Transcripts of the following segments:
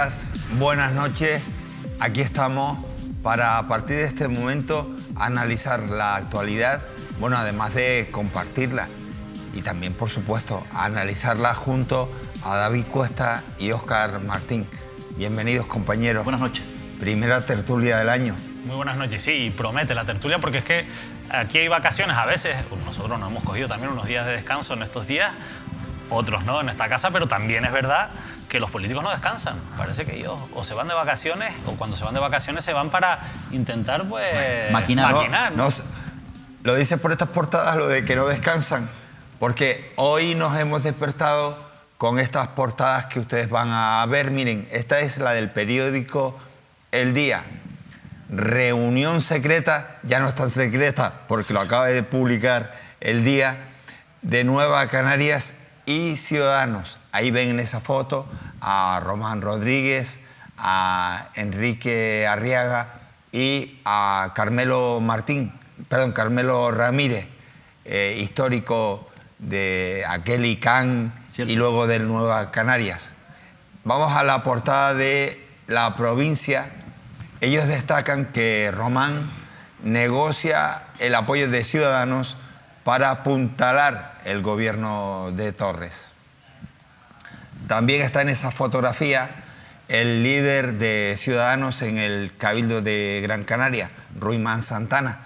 días, buenas noches. Aquí estamos para, a partir de este momento, analizar la actualidad, bueno, además de compartirla y también, por supuesto, analizarla junto a David Cuesta y Óscar Martín. Bienvenidos, compañeros. Buenas noches. Primera tertulia del año. Muy buenas noches, sí, y promete la tertulia porque es que aquí hay vacaciones a veces, nosotros nos hemos cogido también unos días de descanso en estos días, otros no en esta casa, pero también es verdad que los políticos no descansan. Parece que ellos o se van de vacaciones o cuando se van de vacaciones se van para intentar, pues, maquinar. No, lo dices por estas portadas, lo de que no descansan, porque hoy nos hemos despertado con estas portadas que ustedes van a ver. Miren, esta es la del periódico El Día. Reunión secreta, ya no es tan secreta porque lo acaba de publicar El Día, de Nueva Canarias y Ciudadanos. Ahí ven en esa foto a Román Rodríguez, a Enrique Arriaga y a Carmelo Ramírez, histórico de aquel ICANN y luego del Nueva Canarias. Vamos a la portada de La Provincia. Ellos destacan que Román negocia el apoyo de Ciudadanos para apuntalar el gobierno de Torres. También está en esa fotografía el líder de Ciudadanos en el Cabildo de Gran Canaria, Ruimán Santana.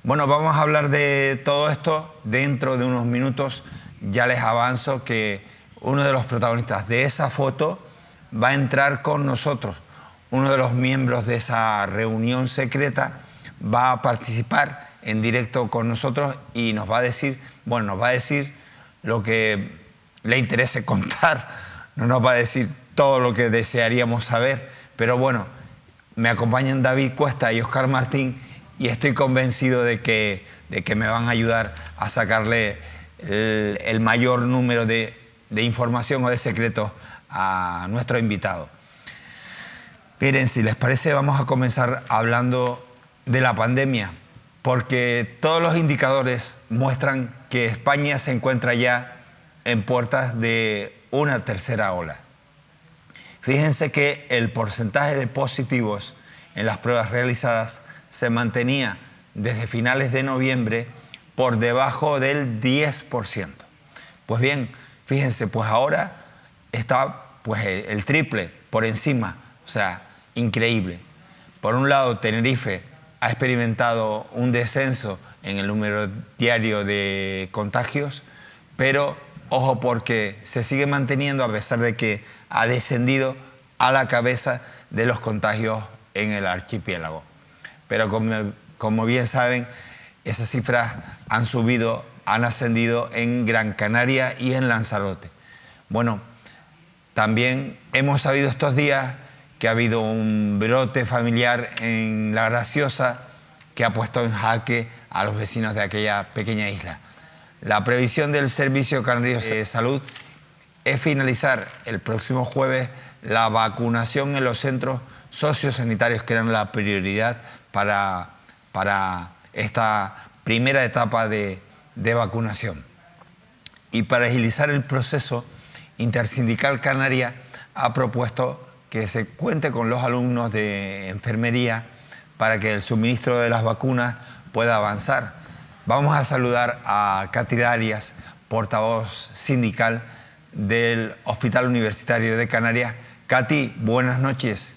Bueno, vamos a hablar de todo esto dentro de unos minutos. Ya les avanzo que uno de los protagonistas de esa foto va a entrar con nosotros. Uno de los miembros de esa reunión secreta va a participar en directo con nosotros y nos va a decir, bueno, nos va a decir lo que le interese contar, no nos va a decir todo lo que desearíamos saber, pero bueno, me acompañan David Cuesta y Óscar Martín y estoy convencido de que me van a ayudar a sacarle el mayor número de información o de secretos a nuestro invitado. Miren, si les parece, vamos a comenzar hablando de la pandemia, porque todos los indicadores muestran que España se encuentra ya en puertas de una tercera ola. Fíjense que el porcentaje de positivos en las pruebas realizadas se mantenía desde finales de noviembre por debajo del 10%. Pues bien, fíjense, pues ahora está pues el triple por encima, o sea, increíble. Por un lado, Tenerife ha experimentado un descenso en el número diario de contagios, pero ojo, porque se sigue manteniendo a pesar de que ha descendido a la cabeza de los contagios en el archipiélago. Pero como bien saben, esas cifras han ascendido en Gran Canaria y en Lanzarote. Bueno, también hemos sabido estos días que ha habido un brote familiar en La Graciosa que ha puesto en jaque a los vecinos de aquella pequeña isla. La previsión del Servicio Canario de Salud es finalizar el próximo jueves la vacunación en los centros sociosanitarios, que eran la prioridad para esta primera etapa de vacunación. Y para agilizar el proceso, Intersindical Canaria ha propuesto que se cuente con los alumnos de enfermería para que el suministro de las vacunas pueda avanzar. Vamos a saludar a Katy Darias, portavoz sindical del Hospital Universitario de Canarias. Katy, buenas noches.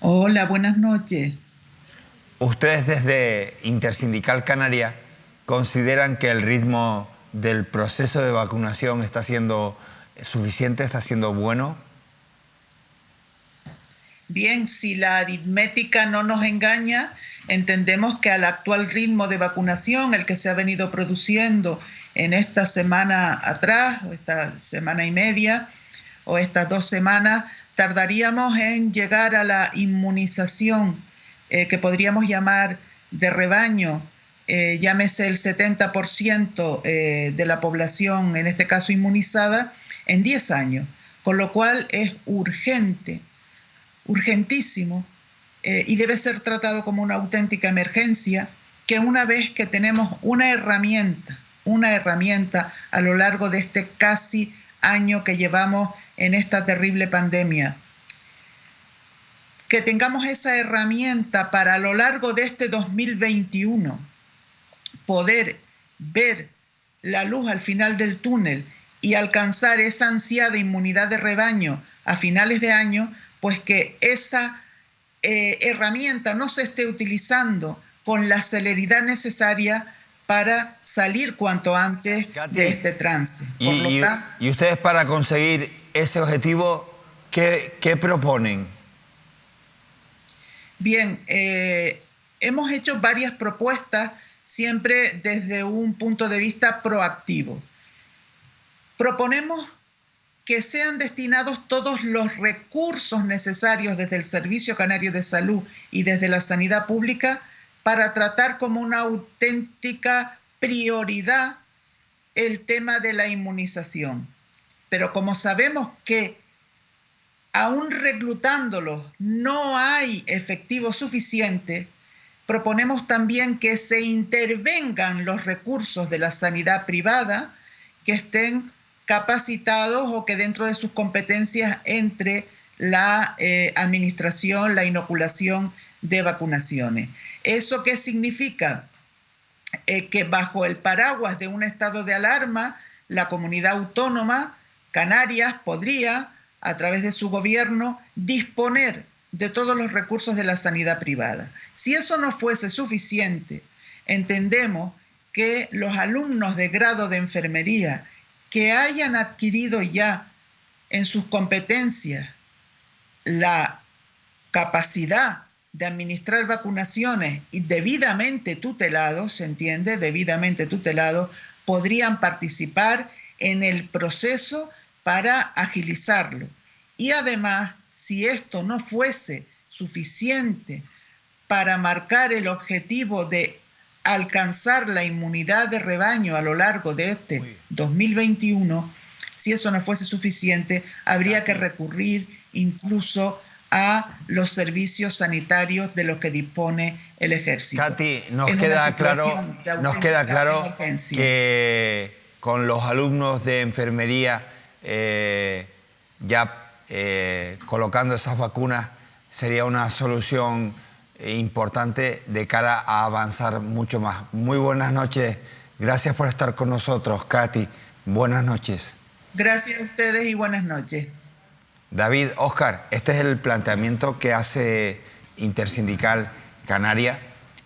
Hola, buenas noches. Ustedes desde Intersindical Canaria consideran que el ritmo del proceso de vacunación está siendo suficiente, está siendo bueno. Bien, si la aritmética no nos engaña, entendemos que al actual ritmo de vacunación, el que se ha venido produciendo en esta semana atrás, o esta semana y media, o estas 2 semanas, tardaríamos en llegar a la inmunización que podríamos llamar de rebaño, llámese el 70% de la población, en este caso inmunizada, en 10 años. Con lo cual es urgente, urgentísimo, y debe ser tratado como una auténtica emergencia, que una vez que tenemos una herramienta a lo largo de este casi año que llevamos en esta terrible pandemia. Que tengamos esa herramienta para a lo largo de este 2021 poder ver la luz al final del túnel y alcanzar esa ansiada inmunidad de rebaño a finales de año, pues que esa herramienta no se esté utilizando con la celeridad necesaria para salir cuanto antes de este trance. Y ustedes, para conseguir ese objetivo, ¿qué proponen? Bien, hemos hecho varias propuestas siempre desde un punto de vista proactivo. Proponemos que sean destinados todos los recursos necesarios desde el Servicio Canario de Salud y desde la sanidad pública para tratar como una auténtica prioridad el tema de la inmunización. Pero como sabemos que aún reclutándolos no hay efectivo suficiente, proponemos también que se intervengan los recursos de la sanidad privada que estén capacitados o que dentro de sus competencias entre la administración, la inoculación de vacunaciones. ¿Eso qué significa? Que bajo el paraguas de un estado de alarma, la comunidad autónoma, Canarias, podría, a través de su gobierno, disponer de todos los recursos de la sanidad privada. Si eso no fuese suficiente, entendemos que los alumnos de grado de enfermería que hayan adquirido ya en sus competencias la capacidad de administrar vacunaciones y debidamente tutelados, ¿se entiende? Debidamente tutelados, podrían participar en el proceso para agilizarlo. Y además, si esto no fuese suficiente para marcar el objetivo de alcanzar la inmunidad de rebaño a lo largo de este 2021, si eso no fuese suficiente, habría que recurrir incluso a los servicios sanitarios de los que dispone el Ejército. Katy, nos queda claro que con los alumnos de enfermería colocando esas vacunas sería una solución importante de cara a avanzar mucho más. Muy buenas noches. Gracias por estar con nosotros, Katy. Buenas noches. Gracias a ustedes y buenas noches. David, Óscar, este es el planteamiento que hace Intersindical Canaria.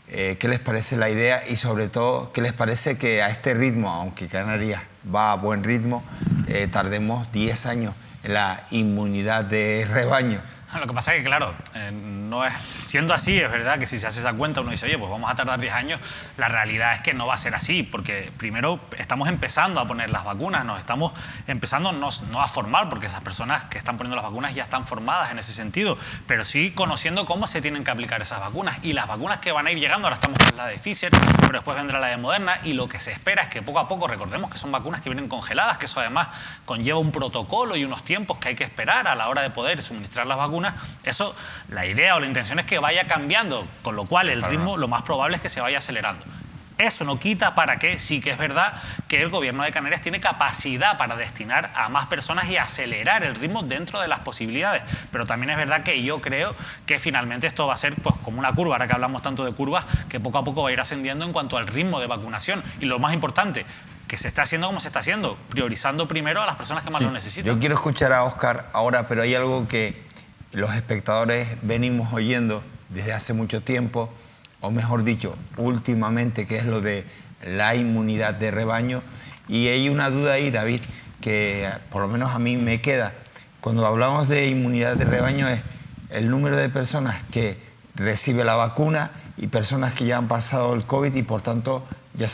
¿Qué les parece la idea? Y sobre todo, ¿qué les parece que a este ritmo, aunque Canarias va a buen ritmo, tardemos 10 años en la inmunidad de rebaño? Lo que pasa es que, claro, no es, siendo así, es verdad que si se hace esa cuenta uno dice, oye, pues vamos a tardar 10 años. La realidad es que no va a ser así, porque primero estamos empezando a poner las vacunas, nos estamos empezando no a formar, porque esas personas que están poniendo las vacunas ya están formadas en ese sentido, pero sí conociendo cómo se tienen que aplicar esas vacunas. Y las vacunas que van a ir llegando, ahora estamos con la de Pfizer, pero después vendrá la de Moderna, y lo que se espera es que poco a poco, recordemos que son vacunas que vienen congeladas, que eso además conlleva un protocolo y unos tiempos que hay que esperar a la hora de poder suministrar las vacunas. Eso, la idea o la intención es que vaya cambiando, con lo cual el ritmo lo más probable es que se vaya acelerando. Eso no quita para que sí que es verdad que el gobierno de Canarias tiene capacidad para destinar a más personas y acelerar el ritmo dentro de las posibilidades. Pero también es verdad que yo creo que finalmente esto va a ser pues como una curva, ahora que hablamos tanto de curvas, que poco a poco va a ir ascendiendo en cuanto al ritmo de vacunación. Y lo más importante, que se está haciendo como se está haciendo, priorizando primero a las personas que más lo necesitan. Yo quiero escuchar a Óscar ahora, pero hay algo que los espectadores venimos oyendo desde hace mucho tiempo, o mejor dicho, últimamente, que es lo de la inmunidad de rebaño. Y hay una duda ahí, David, que por lo menos a mí me queda. Cuando hablamos de inmunidad de rebaño es el número de personas que recibe la vacuna y personas que ya han pasado el COVID y por tanto ya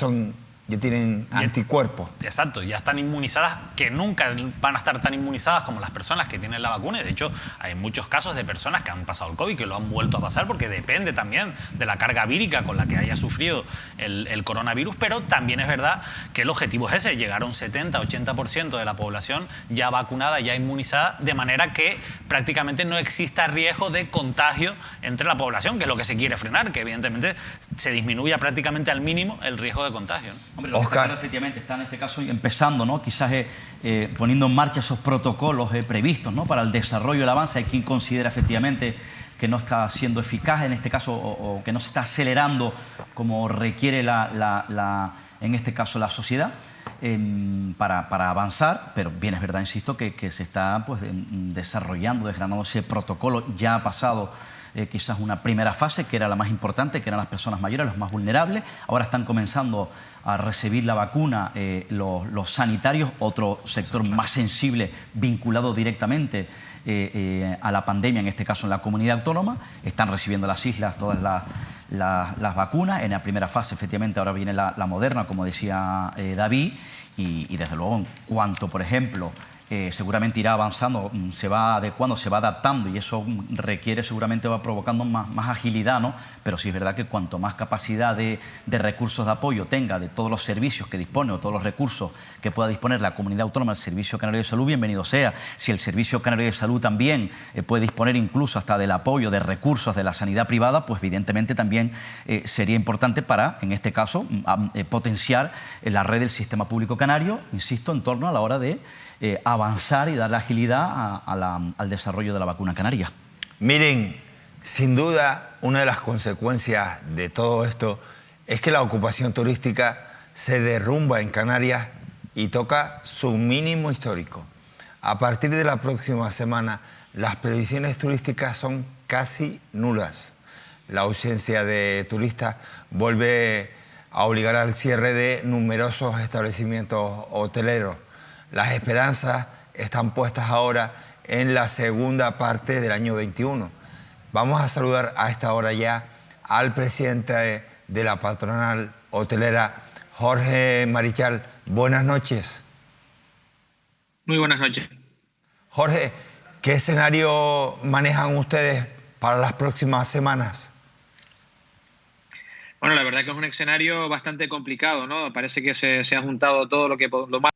tienen anticuerpos. Exacto, ya están inmunizadas, que nunca van a estar tan inmunizadas como las personas que tienen la vacuna. Y de hecho, hay muchos casos de personas que han pasado el COVID, que lo han vuelto a pasar, porque depende también de la carga vírica con la que haya sufrido el coronavirus. Pero también es verdad que el objetivo es ese, llegar a un 70-80% de la población ya vacunada, ya inmunizada, de manera que prácticamente no exista riesgo de contagio entre la población, que es lo que se quiere frenar, que evidentemente se disminuya prácticamente al mínimo el riesgo de contagio, ¿no? Hombre, los destacados efectivamente están en este caso empezando, ¿no? Quizás poniendo en marcha esos protocolos previstos, ¿no? Para el desarrollo y el avance. Hay quien considera efectivamente que no está siendo eficaz en este caso o que no se está acelerando como requiere en este caso la sociedad para avanzar, pero bien es verdad, insisto, que se está pues, desarrollando, desgranando ese protocolo. Ya ha pasado quizás una primera fase, que era la más importante, que eran las personas mayores, los más vulnerables. Ahora están comenzando a recibir la vacuna los sanitarios, otro sector más sensible vinculado directamente a la pandemia, en este caso en la comunidad autónoma. Están recibiendo las islas todas las vacunas. En la primera fase, efectivamente, ahora viene la Moderna, como decía David, y desde luego, en cuanto, por ejemplo, seguramente irá avanzando, se va adecuando, se va adaptando, y eso requiere, seguramente va provocando más agilidad, ¿no? Pero sí es verdad que cuanto más capacidad de recursos de apoyo tenga, de todos los servicios que dispone o todos los recursos que pueda disponer la comunidad autónoma, el Servicio Canario de Salud, bienvenido sea. Si el Servicio Canario de Salud también puede disponer incluso hasta del apoyo de recursos de la sanidad privada, pues evidentemente también sería importante para, en este caso, potenciar la red del sistema público canario, insisto, en torno a la hora de avanzar y darle agilidad al desarrollo de la vacuna canaria. Miren, sin duda, una de las consecuencias de todo esto es que la ocupación turística se derrumba en Canarias y toca su mínimo histórico. A partir de la próxima semana, las previsiones turísticas son casi nulas. La ausencia de turistas vuelve a obligar al cierre de numerosos establecimientos hoteleros. Las esperanzas están puestas ahora en la segunda parte del año 21. Vamos a saludar a esta hora ya al presidente de la patronal hotelera, Jorge Marichal. Buenas noches. Muy buenas noches. Jorge, ¿qué escenario manejan ustedes para las próximas semanas? Bueno, la verdad que es un escenario bastante complicado, ¿no? Parece que se ha juntado todo lo más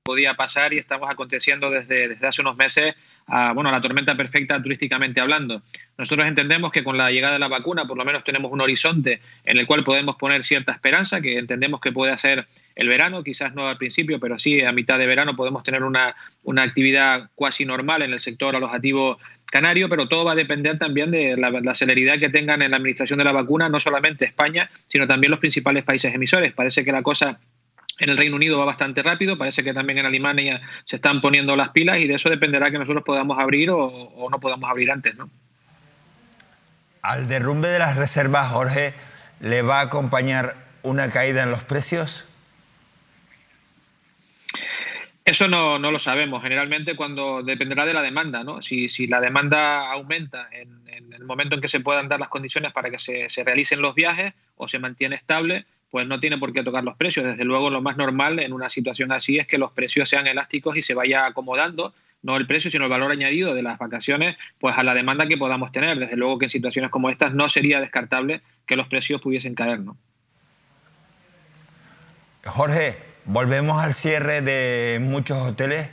podía pasar y estamos aconteciendo desde hace unos meses a la tormenta perfecta turísticamente hablando. Nosotros entendemos que con la llegada de la vacuna por lo menos tenemos un horizonte en el cual podemos poner cierta esperanza, que entendemos que puede ser el verano, quizás no al principio, pero sí a mitad de verano podemos tener una actividad cuasi normal en el sector alojativo canario, pero todo va a depender también de la celeridad que tengan en la administración de la vacuna, no solamente España, sino también los principales países emisores. Parece que la cosa en el Reino Unido va bastante rápido, parece que también en Alemania se están poniendo las pilas y de eso dependerá que nosotros podamos abrir o no podamos abrir antes, ¿no? ¿Al derrumbe de las reservas, Jorge, le va a acompañar una caída en los precios? Eso no lo sabemos. Generalmente dependerá de la demanda, ¿no? Si la demanda aumenta en el momento en que se puedan dar las condiciones para que se realicen los viajes o se mantiene estable, pues no tiene por qué tocar los precios. Desde luego, lo más normal en una situación así es que los precios sean elásticos y se vaya acomodando, no el precio, sino el valor añadido de las vacaciones, pues a la demanda que podamos tener. Desde luego que en situaciones como estas no sería descartable que los precios pudiesen caer, ¿no? Jorge, volvemos al cierre de muchos hoteles.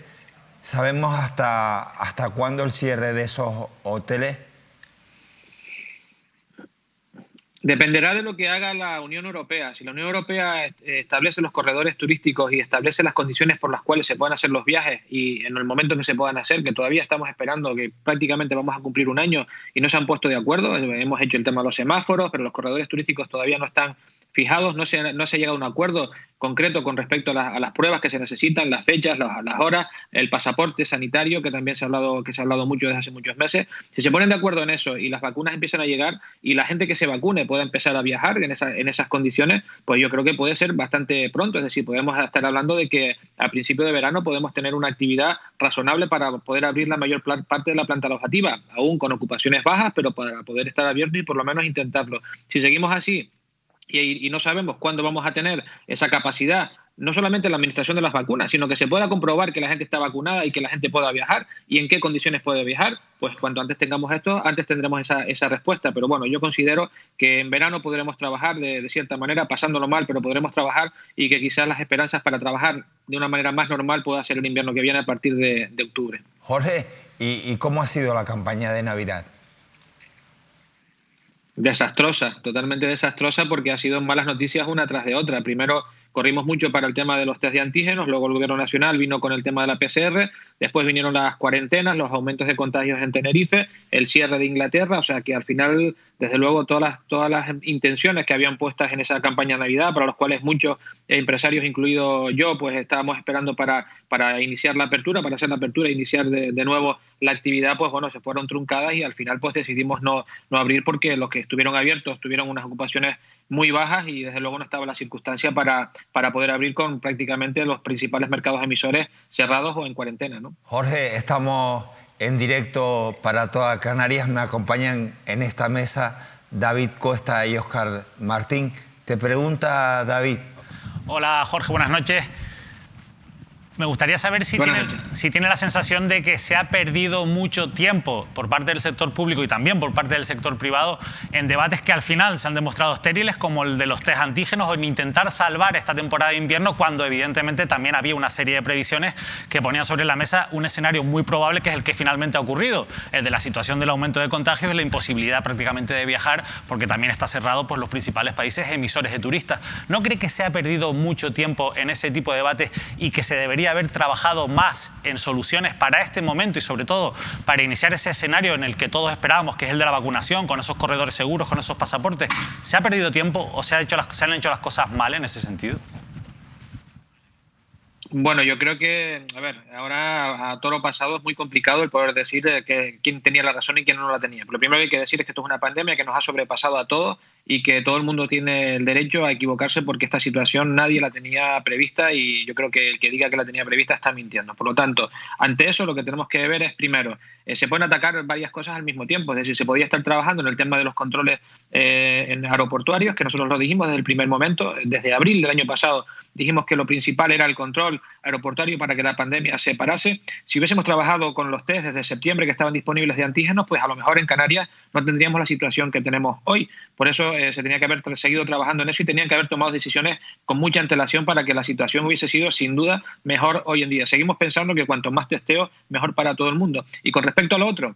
¿Sabemos hasta cuándo el cierre de esos hoteles? Dependerá de lo que haga la Unión Europea. Si la Unión Europea establece los corredores turísticos y establece las condiciones por las cuales se puedan hacer los viajes y en el momento en que se puedan hacer, que todavía estamos esperando, que prácticamente vamos a cumplir un año y no se han puesto de acuerdo, hemos hecho el tema de los semáforos, pero los corredores turísticos todavía no están fijados, no se ha llegado a un acuerdo concreto con respecto a las pruebas que se necesitan, las fechas, las horas, el pasaporte sanitario, que también se ha hablado mucho desde hace muchos meses. Si se ponen de acuerdo en eso y las vacunas empiezan a llegar y la gente que se vacune pueda empezar a viajar en esas condiciones, pues yo creo que puede ser bastante pronto. Es decir, podemos estar hablando de que a principio de verano podemos tener una actividad razonable para poder abrir la mayor parte de la planta alojativa, aún con ocupaciones bajas, pero para poder estar abiertos y por lo menos intentarlo. Si seguimos así y no sabemos cuándo vamos a tener esa capacidad, no solamente en la administración de las vacunas, sino que se pueda comprobar que la gente está vacunada y que la gente pueda viajar y en qué condiciones puede viajar, pues cuanto antes tengamos esto, antes tendremos esa respuesta. Pero bueno, yo considero que en verano podremos trabajar de cierta manera, pasándolo mal, pero podremos trabajar y que quizás las esperanzas para trabajar de una manera más normal pueda ser el invierno que viene a partir de octubre. Jorge, ¿y cómo ha sido la campaña de Navidad? Desastrosa, totalmente desastrosa, porque ha sido malas noticias una tras de otra. Primero corrimos mucho para el tema de los test de antígenos, luego el Gobierno Nacional vino con el tema de la PCR, después vinieron las cuarentenas, los aumentos de contagios en Tenerife, el cierre de Inglaterra, o sea que al final, desde luego, todas las intenciones que habían puestas en esa campaña de Navidad, para los cuales muchos empresarios, incluido yo, pues estábamos esperando para iniciar la apertura, para hacer la apertura e iniciar de nuevo la actividad, pues bueno, se fueron truncadas y al final pues decidimos no abrir porque los que estuvieron abiertos tuvieron unas ocupaciones muy bajas y desde luego no estaba la circunstancia para poder abrir con prácticamente los principales mercados emisores cerrados o en cuarentena, ¿no? Jorge, estamos en directo para toda Canarias. Me acompañan en esta mesa David Costa y Óscar Martín. Te pregunta David. Hola Jorge, buenas noches. Me gustaría saber si tiene la sensación de que se ha perdido mucho tiempo por parte del sector público y también por parte del sector privado en debates que al final se han demostrado estériles, como el de los test antígenos, o en intentar salvar esta temporada de invierno, cuando evidentemente también había una serie de previsiones que ponían sobre la mesa un escenario muy probable, que es el que finalmente ha ocurrido, el de la situación del aumento de contagios y la imposibilidad prácticamente de viajar, porque también está cerrado por los principales países emisores de turistas. ¿No cree que se ha perdido mucho tiempo en ese tipo de debates y que se debería haber trabajado más en soluciones para este momento y sobre todo para iniciar ese escenario en el que todos esperábamos, que es el de la vacunación, con esos corredores seguros, con esos pasaportes? ¿Se ha perdido tiempo o se han hecho las cosas mal en ese sentido? Bueno, yo creo que, a ver, ahora a toro pasado es muy complicado el poder decir que quién tenía la razón y quién no la tenía. Pero lo primero que hay que decir es que esto es una pandemia que nos ha sobrepasado a todos y que todo el mundo tiene el derecho a equivocarse, porque esta situación nadie la tenía prevista y yo creo que el que diga que la tenía prevista está mintiendo. Por lo tanto, ante eso lo que tenemos que ver es, primero, se pueden atacar varias cosas al mismo tiempo. Es decir, se podía estar trabajando en el tema de los controles en aeroportuarios, que nosotros lo dijimos desde el primer momento, desde abril del año pasado. Dijimos que lo principal era el control aeroportuario para que la pandemia se parase. Si hubiésemos trabajado con los test desde septiembre que estaban disponibles de antígenos, pues a lo mejor en Canarias no tendríamos la situación que tenemos hoy. Por eso se tenía que haber seguido trabajando en eso y tenían que haber tomado decisiones con mucha antelación para que la situación hubiese sido, sin duda, mejor hoy en día. Seguimos pensando que cuanto más testeo, mejor para todo el mundo. Y con respecto a lo otro,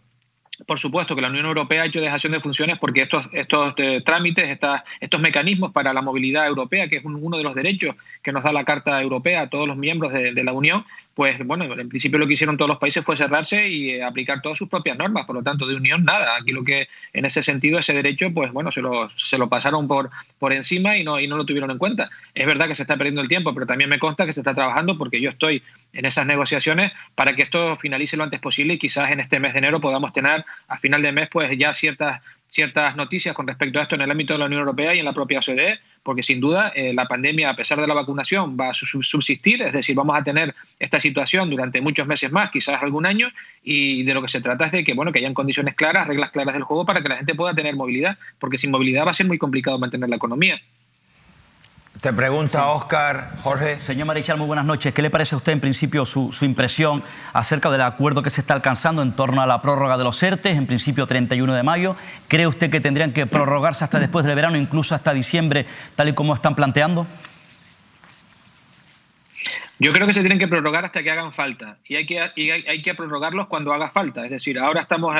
por supuesto que la Unión Europea ha hecho dejación de funciones porque estos trámites, estos mecanismos para la movilidad europea, que es uno de los derechos que nos da la Carta Europea a todos los miembros de la Unión, pues bueno, en principio lo que hicieron todos los países fue cerrarse y aplicar todas sus propias normas. Por lo tanto, de unión nada. Aquí lo que, en ese sentido, ese derecho, pues bueno, se lo pasaron por encima y no lo tuvieron en cuenta. Es verdad que se está perdiendo el tiempo, pero también me consta que se está trabajando, porque yo estoy en esas negociaciones para que esto finalice lo antes posible y quizás en este mes de enero podamos tener a final de mes pues ya ciertas noticias con respecto a esto en el ámbito de la Unión Europea y en la propia OCDE, porque sin duda la pandemia, a pesar de la vacunación, va a subsistir, es decir, vamos a tener esta situación durante muchos meses más, quizás algún año, y de lo que se trata es de que, bueno, que hayan condiciones claras, reglas claras del juego para que la gente pueda tener movilidad, porque sin movilidad va a ser muy complicado mantener la economía. Te pregunta Óscar, Jorge. Señor Marichal, muy buenas noches. ¿Qué le parece a usted en principio su impresión acerca del acuerdo que se está alcanzando en torno a la prórroga de los ERTE, en principio 31 de mayo? ¿Cree usted que tendrían que prorrogarse hasta después del verano, incluso hasta diciembre, tal y como están planteando? Yo creo que se tienen que prorrogar hasta que hagan falta y hay que prorrogarlos cuando haga falta. Es decir, ahora estamos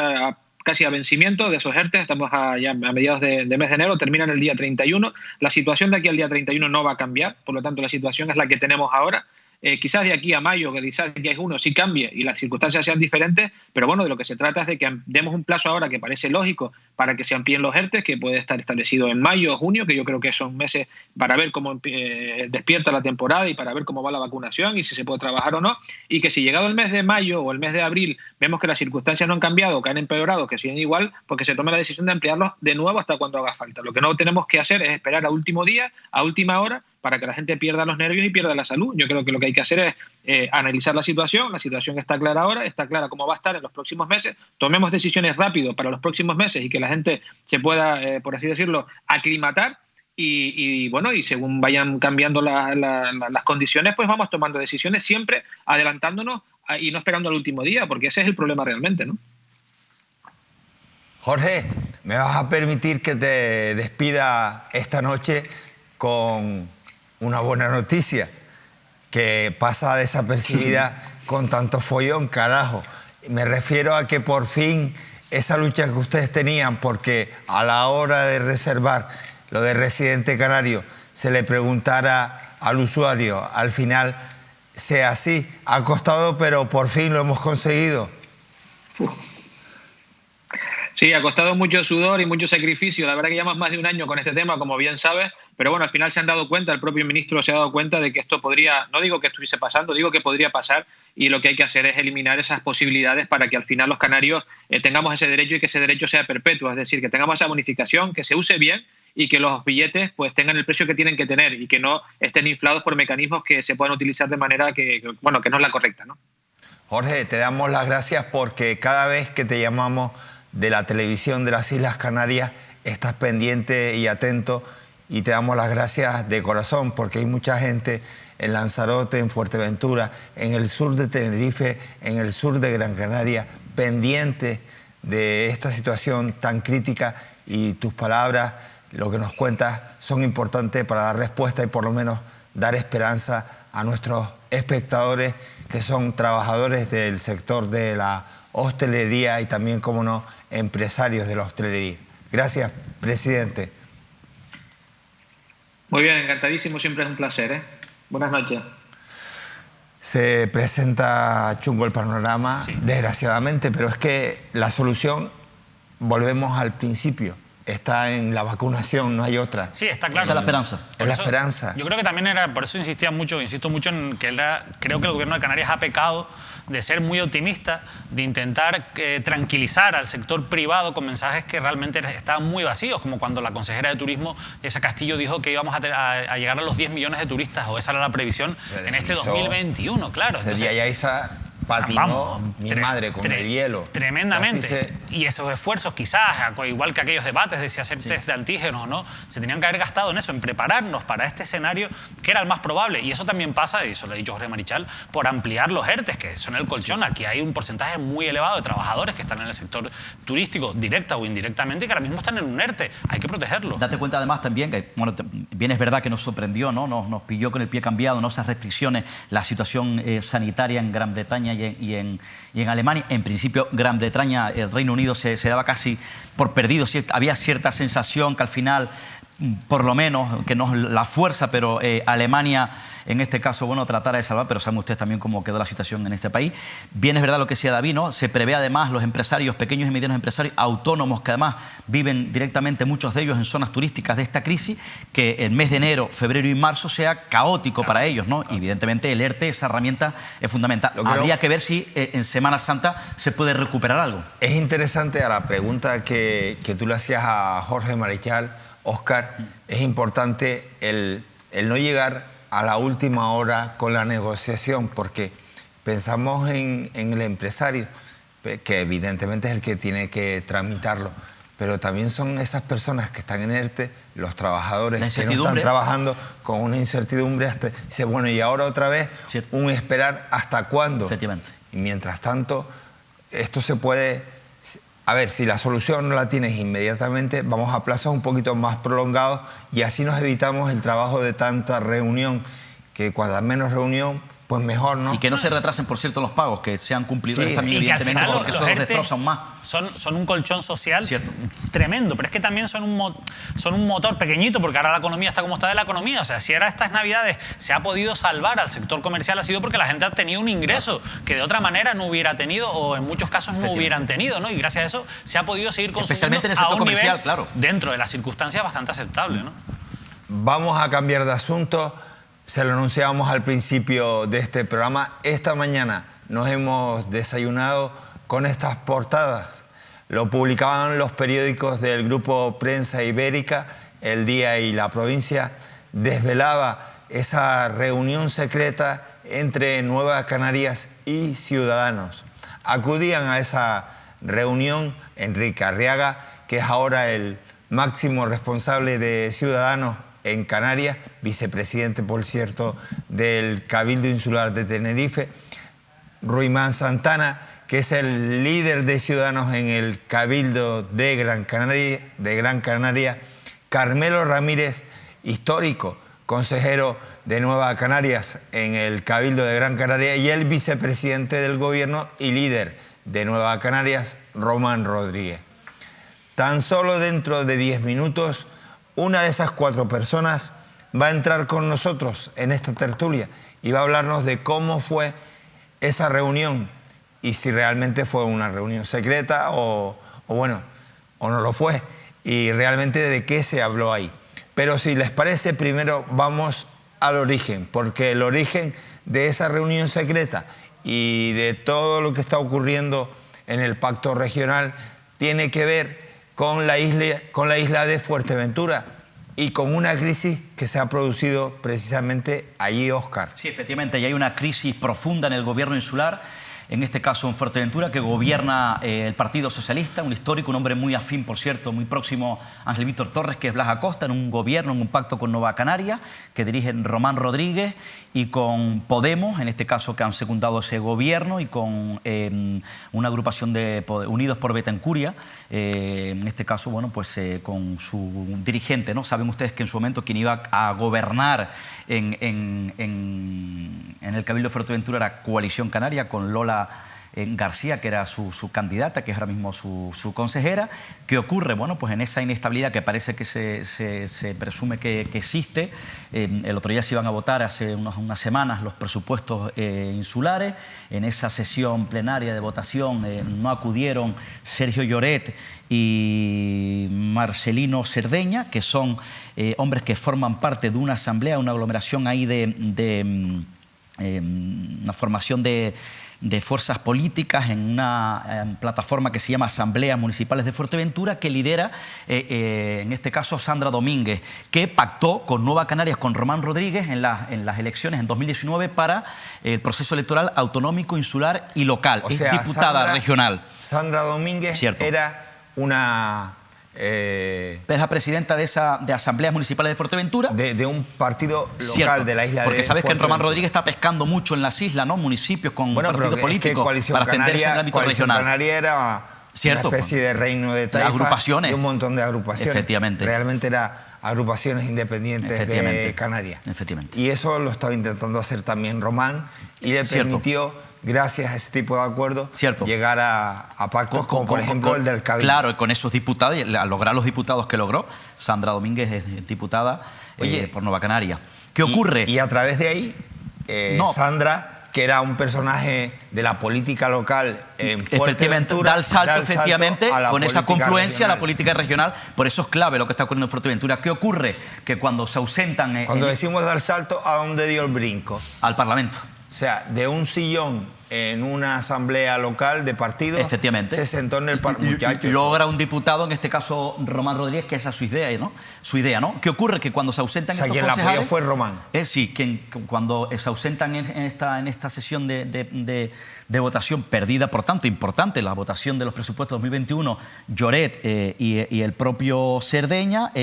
casi a vencimiento de esos ERTE, estamos ya a mediados de mes de enero, terminan el día 31. La situación de aquí al día 31 no va a cambiar, por lo tanto la situación es la que tenemos ahora. Quizás de aquí a mayo, que quizás de aquí a junio sí cambie y las circunstancias sean diferentes, pero bueno, de lo que se trata es de que demos un plazo ahora que parece lógico para que se amplíen los ERTE, que puede estar establecido en mayo o junio, que yo creo que son meses para ver cómo despierta la temporada y para ver cómo va la vacunación y si se puede trabajar o no, y que si llegado el mes de mayo o el mes de abril vemos que las circunstancias no han cambiado, que han empeorado, que siguen igual, porque se tome la decisión de ampliarlos de nuevo hasta cuando haga falta. Lo que no tenemos que hacer es esperar a último día, a última hora, para que la gente pierda los nervios y pierda la salud. Yo creo que lo que hay que hacer es analizar la situación está clara ahora, está clara cómo va a estar en los próximos meses, tomemos decisiones rápido para los próximos meses y que la gente se pueda, por así decirlo, aclimatar y bueno, y según vayan cambiando las condiciones, pues vamos tomando decisiones siempre adelantándonos y no esperando al último día, porque ese es el problema realmente, ¿no? Jorge, ¿me vas a permitir que te despida esta noche con una buena noticia que pasa desapercibida con tanto follón, carajo? Me refiero a que por fin esa lucha que ustedes tenían, porque a la hora de reservar lo de residente canario se le preguntara al usuario al final sea así. Ha costado, pero por fin lo hemos conseguido. Sí, ha costado mucho sudor y mucho sacrificio. La verdad que llevamos más de un año con este tema, como bien sabes, pero bueno, al final se han dado cuenta, el propio ministro se ha dado cuenta de que esto podría, no digo que estuviese pasando, digo que podría pasar, y lo que hay que hacer es eliminar esas posibilidades para que al final los canarios tengamos ese derecho y que ese derecho sea perpetuo, es decir, que tengamos esa bonificación, que se use bien y que los billetes pues tengan el precio que tienen que tener y que no estén inflados por mecanismos que se puedan utilizar de manera que no es la correcta, ¿no? Jorge, te damos las gracias porque cada vez que te llamamos de la televisión de las Islas Canarias estás pendiente y atento, y te damos las gracias de corazón porque hay mucha gente en Lanzarote, en Fuerteventura, en el sur de Tenerife, en el sur de Gran Canaria, pendiente de esta situación tan crítica, y tus palabras, lo que nos cuentas, son importantes para dar respuesta y por lo menos dar esperanza a nuestros espectadores que son trabajadores del sector de la hostelería y también, como no, empresarios de la hostelería. Gracias, presidente. Muy bien, encantadísimo, siempre es un placer, ¿eh? Buenas noches. Se presenta chungo el panorama, sí, desgraciadamente, pero es que la solución, volvemos al principio, está en la vacunación, no hay otra. Sí, está claro. Esa es la esperanza. Es la esperanza. Yo creo que también era, por eso insisto mucho en que creo que el gobierno de Canarias ha pecado de ser muy optimista, de intentar tranquilizar al sector privado con mensajes que realmente estaban muy vacíos, como cuando la consejera de Turismo, Esa Castillo, dijo que íbamos a llegar a los 10 millones de turistas, o esa era la previsión en este 2021, claro. Ese día ya esa patinó mi madre con el hielo. Tremendamente. Y esos esfuerzos quizás, igual que aquellos debates de si hacer test de antígenos o no, se tenían que haber gastado en eso, en prepararnos para este escenario que era el más probable. Y eso también pasa, y eso lo ha dicho Jorge Marichal, por ampliar los ERTES, que son el colchón. Aquí hay un porcentaje muy elevado de trabajadores que están en el sector turístico, directa o indirectamente, y que ahora mismo están en un ERTE. Hay que protegerlos. Date cuenta además también que, bueno, bien es verdad que nos sorprendió, ¿no? Nos pilló con el pie cambiado, ¿no? Esas restricciones, la situación sanitaria en Gran Bretaña y en Alemania. En principio, Gran Bretaña, el Reino Unido se daba casi por perdido. Había cierta sensación que al final, por lo menos, que no es la fuerza, pero Alemania, en este caso, bueno, tratara de salvar, pero saben ustedes también cómo quedó la situación en este país. Bien es verdad lo que decía David, ¿no? Se prevé además los empresarios, pequeños y medianos empresarios autónomos, que además viven directamente, muchos de ellos, en zonas turísticas de esta crisis, que el mes de enero, febrero y marzo sea caótico para ellos, ¿no? Y evidentemente el ERTE, esa herramienta, es fundamental. Habría que ver si en Semana Santa se puede recuperar algo. Es interesante a la pregunta que tú le hacías a Jorge Marichal, Óscar, es importante el no llegar a la última hora con la negociación, porque pensamos en el empresario, que evidentemente es el que tiene que tramitarlo, pero también son esas personas que están en ERTE, los trabajadores que no están trabajando con una incertidumbre, hasta dice, bueno, y ahora otra vez, un esperar hasta cuándo. Efectivamente. Y mientras tanto, esto se puede... A ver, si la solución no la tienes inmediatamente, vamos a plazos un poquito más prolongados y así nos evitamos el trabajo de tanta reunión, que cuanto menos reunión, pues mejor, ¿no? Y que no se retrasen, por cierto, los pagos, que sean cumplidores también, evidentemente, porque eso los destrozan más. Son un colchón social tremendo, pero es que también son un motor pequeñito, porque ahora la economía está como está de la economía. O sea, si ahora estas Navidades se ha podido salvar al sector comercial, ha sido porque la gente ha tenido un ingreso que de otra manera no hubiera tenido, o en muchos casos no hubieran tenido, ¿no? Y gracias a eso se ha podido seguir consumiendo, especialmente en el sector comercial, claro, dentro de las circunstancias bastante aceptable, ¿no? Vamos a cambiar de asunto. Se lo anunciábamos al principio de este programa. Esta mañana nos hemos desayunado con estas portadas. Lo publicaban los periódicos del Grupo Prensa Ibérica, El Día y La Provincia. Desvelaba esa reunión secreta entre Nueva Canarias y Ciudadanos. Acudían a esa reunión Enrique Arriaga, que es ahora el máximo responsable de Ciudadanos en Canarias, vicepresidente, por cierto, del Cabildo Insular de Tenerife, Ruimán Santana, que es el líder de Ciudadanos en el Cabildo de Gran Canaria, Carmelo Ramírez, histórico consejero de Nueva Canarias en el Cabildo de Gran Canaria, y el vicepresidente del gobierno y líder de Nueva Canarias, Román Rodríguez. Tan solo dentro de 10 minutos, una de esas 4 personas va a entrar con nosotros en esta tertulia y va a hablarnos de cómo fue esa reunión y si realmente fue una reunión secreta o no lo fue, y realmente de qué se habló ahí. Pero si les parece, primero vamos al origen, porque el origen de esa reunión secreta y de todo lo que está ocurriendo en el pacto regional tiene que ver con la isla de Fuerteventura y con una crisis que se ha producido precisamente allí, Óscar. Sí, efectivamente, y hay una crisis profunda en el gobierno insular, en este caso en Fuerteventura, que gobierna el Partido Socialista, un histórico, un hombre muy afín, por cierto, muy próximo a Ángel Víctor Torres, que es Blas Acosta, en un gobierno, en un pacto con Nueva Canaria, que dirigen Román Rodríguez, y con Podemos, en este caso, que han secundado ese gobierno, y con una agrupación de Unidos por Betancuria, en este caso, bueno, pues con su dirigente, ¿no? Saben ustedes que en su momento quien iba a gobernar en el Cabildo de Fuerteventura era Coalición Canaria, con Lola García, que era su candidata, que es ahora mismo su consejera. ¿Qué ocurre? Bueno, pues en esa inestabilidad que parece que se presume que existe, el otro día se iban a votar hace unas semanas los presupuestos insulares. En esa sesión plenaria de votación no acudieron Sergio Lloret y Marcelino Cerdeña, que son hombres que forman parte de una asamblea, una aglomeración ahí una formación de fuerzas políticas en una plataforma que se llama Asambleas Municipales de Fuerteventura, que lidera, en este caso, Sandra Domínguez, que pactó con Nueva Canarias, con Román Rodríguez, en las elecciones en 2019 para el proceso electoral autonómico, insular y local. Es diputada regional. Sandra Domínguez, cierto, era una... es la presidenta de Asambleas Municipales de Fuerteventura. De un partido local, cierto, de la isla de Fuerteventura. Porque sabes que Román Rodríguez está pescando mucho en las islas, ¿no? Municipios con partidos políticos para extenderse en el ámbito regional. Canaria era cierto, una especie de reino de taifas, agrupaciones, y un montón de agrupaciones. Efectivamente. Realmente era agrupaciones independientes de Canarias. Efectivamente. Y eso lo estaba intentando hacer también Román y le permitió, gracias a ese tipo de acuerdos, llegar a pactos como por ejemplo el del Cabildo. Claro, con esos diputados, y al lograr los diputados que logró, Sandra Domínguez es diputada por Nueva Canaria. ¿Qué ocurre? Y a través de ahí, Sandra, que era un personaje de la política local en Fuerteventura, da el salto efectivamente con esa confluencia regional, a la política regional. Por eso es clave lo que está ocurriendo en Fuerteventura. ¿Qué ocurre? Que cuando se ausentan... Cuando decimos dar salto, ¿a dónde dio el brinco? Al Parlamento. O sea, de un sillón en una asamblea local de partido, se sentó en el Parlamento. Logra un diputado, en este caso Román Rodríguez, que esa es su idea, ¿no? ¿Qué ocurre? Que cuando se ausentan estos concejales... quien la apoyó fue Román. Sí, cuando se ausentan en esta sesión de votación perdida, por tanto, importante, la votación de los presupuestos 2021, Lloret y el propio Cerdeña,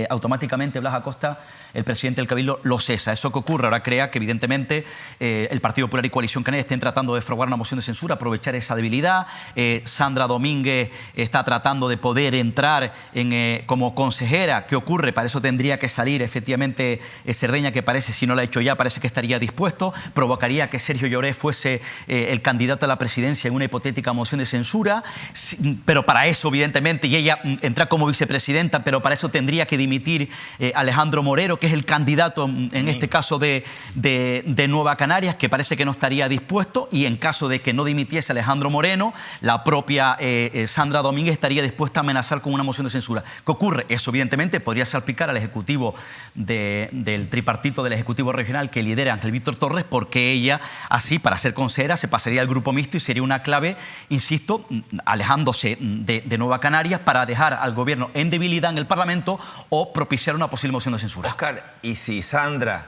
automáticamente Blas Acosta, el presidente del Cabildo, lo cesa. Eso que ocurre ahora crea que evidentemente el Partido Popular y Coalición Canaria estén tratando de fraguar una moción de censura, aprovechar esa debilidad. Sandra Domínguez está tratando de poder entrar como consejera. ¿Qué ocurre? Para eso tendría que salir efectivamente Cerdeña, que parece, si no lo ha hecho ya, parece que estaría dispuesto. Provocaría que Sergio Lloret fuese el candidato a la presidencia en una hipotética moción de censura, pero para eso, evidentemente, y ella entra como vicepresidenta, pero para eso tendría que dimitir Alejandro Morero, que es el candidato, en este caso, de Nueva Canarias, que parece que no estaría dispuesto, y en caso de que no dimitiese Alejandro Moreno, la propia Sandra Domínguez estaría dispuesta a amenazar con una moción de censura. ¿Qué ocurre? Eso, evidentemente, podría salpicar al ejecutivo del tripartito del Ejecutivo Regional que lidera Ángel Víctor Torres, porque ella, así, para ser consejera, se pasaría al grupo mixto y sería una clave, insisto, alejándose de Nueva Canarias para dejar al gobierno en debilidad en el Parlamento o propiciar una posible moción de censura. Óscar, ¿y si Sandra,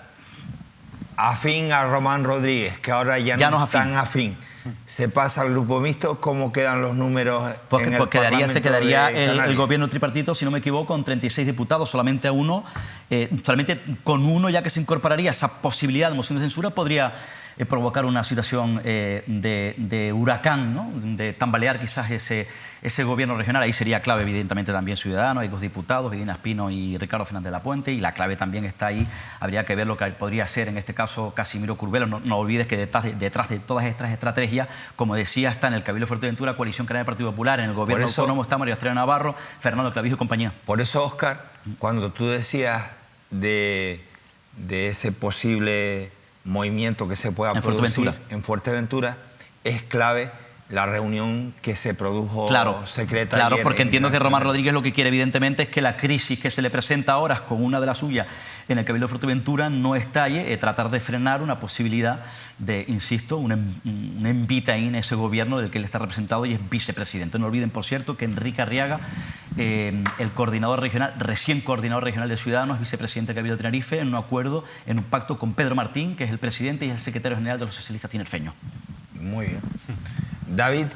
afín a Román Rodríguez, que ahora ya no es tan afín, se pasa al grupo mixto, cómo quedan los números en el Parlamento? Se quedaría el gobierno tripartito, si no me equivoco, con 36 diputados, solamente con uno ya que se incorporaría esa posibilidad de moción de censura, podría provocar una situación de huracán, ¿no? De tambalear quizás ese gobierno regional. Ahí sería clave, evidentemente, también Ciudadanos. Hay dos diputados, Medina Espino y Ricardo Fernández de la Puente, y la clave también está ahí. Habría que ver lo que podría ser, en este caso, Casimiro Curbelo. No olvides que detrás de todas estas estrategias, como decía, está en el Cabildo de Fuerteventura, Coalición Canaria del Partido Popular, en el gobierno autónomo está María Estrella Navarro, Fernando Clavijo y compañía. Por eso, Óscar, cuando tú decías de de ese posible movimiento que se pueda producir en Fuerteventura, es clave la reunión que se produjo secreta. Claro, porque entiendo que Román Rodríguez lo que quiere evidentemente es que la crisis que se le presenta ahora con una de las suyas en el Cabildo de Fuerteventura no estalle, tratar de frenar una posibilidad de, insisto, un envite ahí en ese gobierno del que él está representado y es vicepresidente. No olviden, por cierto, que Enrique Arriaga, el coordinador regional, recién coordinador regional de Ciudadanos, vicepresidente del Cabildo de Tenerife, en un acuerdo, en un pacto con Pedro Martín, que es el presidente y es el secretario general de los socialistas tinerfeños. Muy bien. David,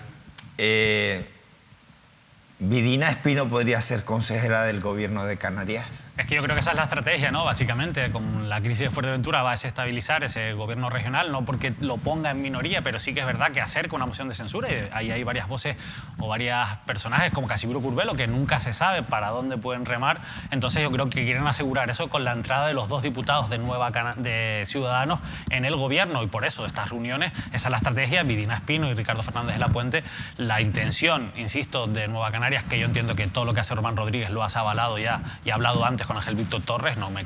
¿Vidina Espino podría ser consejera del gobierno de Canarias? Es que yo creo que esa es la estrategia, ¿no? Básicamente, con la crisis de Fuerteventura va a desestabilizar ese gobierno regional, no porque lo ponga en minoría, pero sí que es verdad que acerca una moción de censura y ahí hay varias voces o varios personajes como Casimiro Curbelo que nunca se sabe para dónde pueden remar. Entonces yo creo que quieren asegurar eso con la entrada de los 2 diputados de Ciudadanos en el gobierno y por eso estas reuniones, esa es la estrategia. Vidina Espino y Ricardo Fernández de la Puente, la intención, insisto, de Nueva Canarias, que yo entiendo que todo lo que hace Román Rodríguez lo has avalado ya y ha hablado antes con Ángel Víctor Torres. No me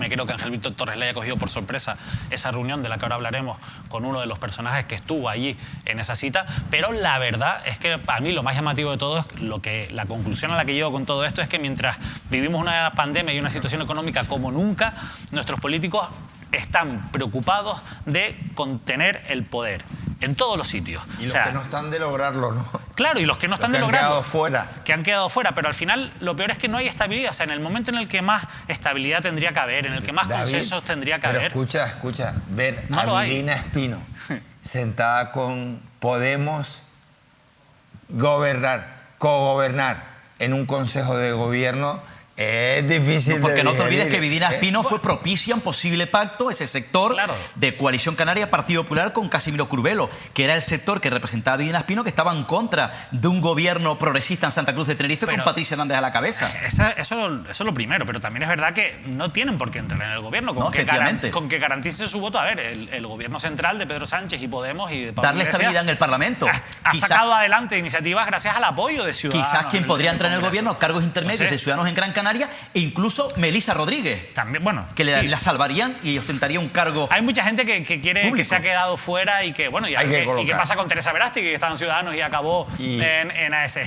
creo que Ángel Víctor Torres le haya cogido por sorpresa esa reunión de la que ahora hablaremos con uno de los personajes que estuvo allí en esa cita, pero la verdad es que a mí lo más llamativo de todo es la conclusión a la que llego con todo esto es que mientras vivimos una pandemia y una situación económica como nunca, nuestros políticos están preocupados de contener el poder en todos los sitios. Y los que no están de lograrlo, ¿no? Claro, y los que no están de lograrlo. Que han quedado fuera, pero al final lo peor es que no hay estabilidad. O sea, en el momento en el que más estabilidad tendría que haber, en el que más consensos tendría que haber... Escucha, ver a Vidina Espino sentada con Podemos cogobernar en un consejo de gobierno... Es difícil porque no te digerir. olvides que Vidina Espino fue propicia a un posible pacto, ese sector de Coalición Canaria Partido Popular con Casimiro Curbelo, que era el sector que representaba a Vidina Espino, que estaba en contra de un gobierno progresista en Santa Cruz de Tenerife con Patricia Hernández a la cabeza. Eso es lo primero, pero también es verdad que no tienen por qué entrar en el gobierno con que garantice su voto. A ver, el gobierno central de Pedro Sánchez y Podemos y de Pablo darle Iglesias estabilidad en el Parlamento. Ha sacado adelante iniciativas gracias al apoyo de Ciudadanos. Quizás quien podría entrar en el gobierno, cargos intermedios de Ciudadanos en Gran Canaria, e incluso Melissa Rodríguez, también, que la salvarían y ostentaría un cargo. Hay mucha gente que quiere público, que se ha quedado fuera y que, bueno, ¿y qué pasa con Teresa Verástegui, que estaba en Ciudadanos y acabó en ASG?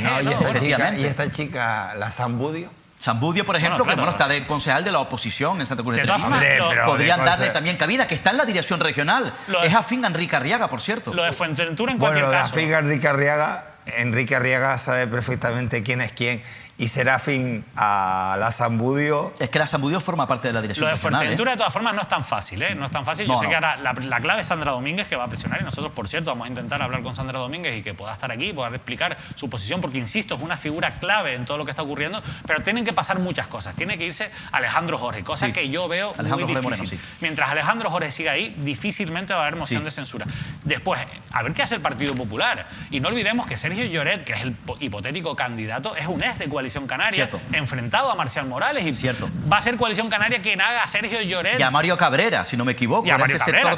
¿Y esta chica, la Zambudio? Zambudio, por ejemplo, que está de concejal de la oposición en Santa Cruz de Tenerife. Podrían darle también cabida, que está en la dirección regional. Es afín a Enrique Arriaga, por cierto. Lo de Fuerteventura en cualquier caso. Afín a Enrique Arriaga sabe perfectamente quién es quién. Y será afín a la Zambudio. Es que la Zambudio forma parte de la dirección regional. Lo de Fuerteventura, de todas formas, no es tan fácil, ¿eh? No es tan fácil. Yo sé que ahora la clave es Sandra Domínguez, que va a presionar, y nosotros, por cierto, vamos a intentar hablar con Sandra Domínguez y que pueda estar aquí, poder explicar su posición, porque, insisto, es una figura clave en todo lo que está ocurriendo, pero tienen que pasar muchas cosas. Tiene que irse Alejandro Jorge, cosa que yo veo muy difícil. Moreno, Mientras Alejandro Jorge siga ahí, difícilmente va a haber moción de censura. Después, a ver qué hace el Partido Popular. Y no olvidemos que Sergio Lloret, que es el hipotético candidato, es un ex de Coalición Canaria, enfrentado a Marcial Morales, y va a ser Coalición Canaria quien haga a Sergio Lloret. Y a Mario Cabrera, si no me equivoco, y a Mario Cabrera,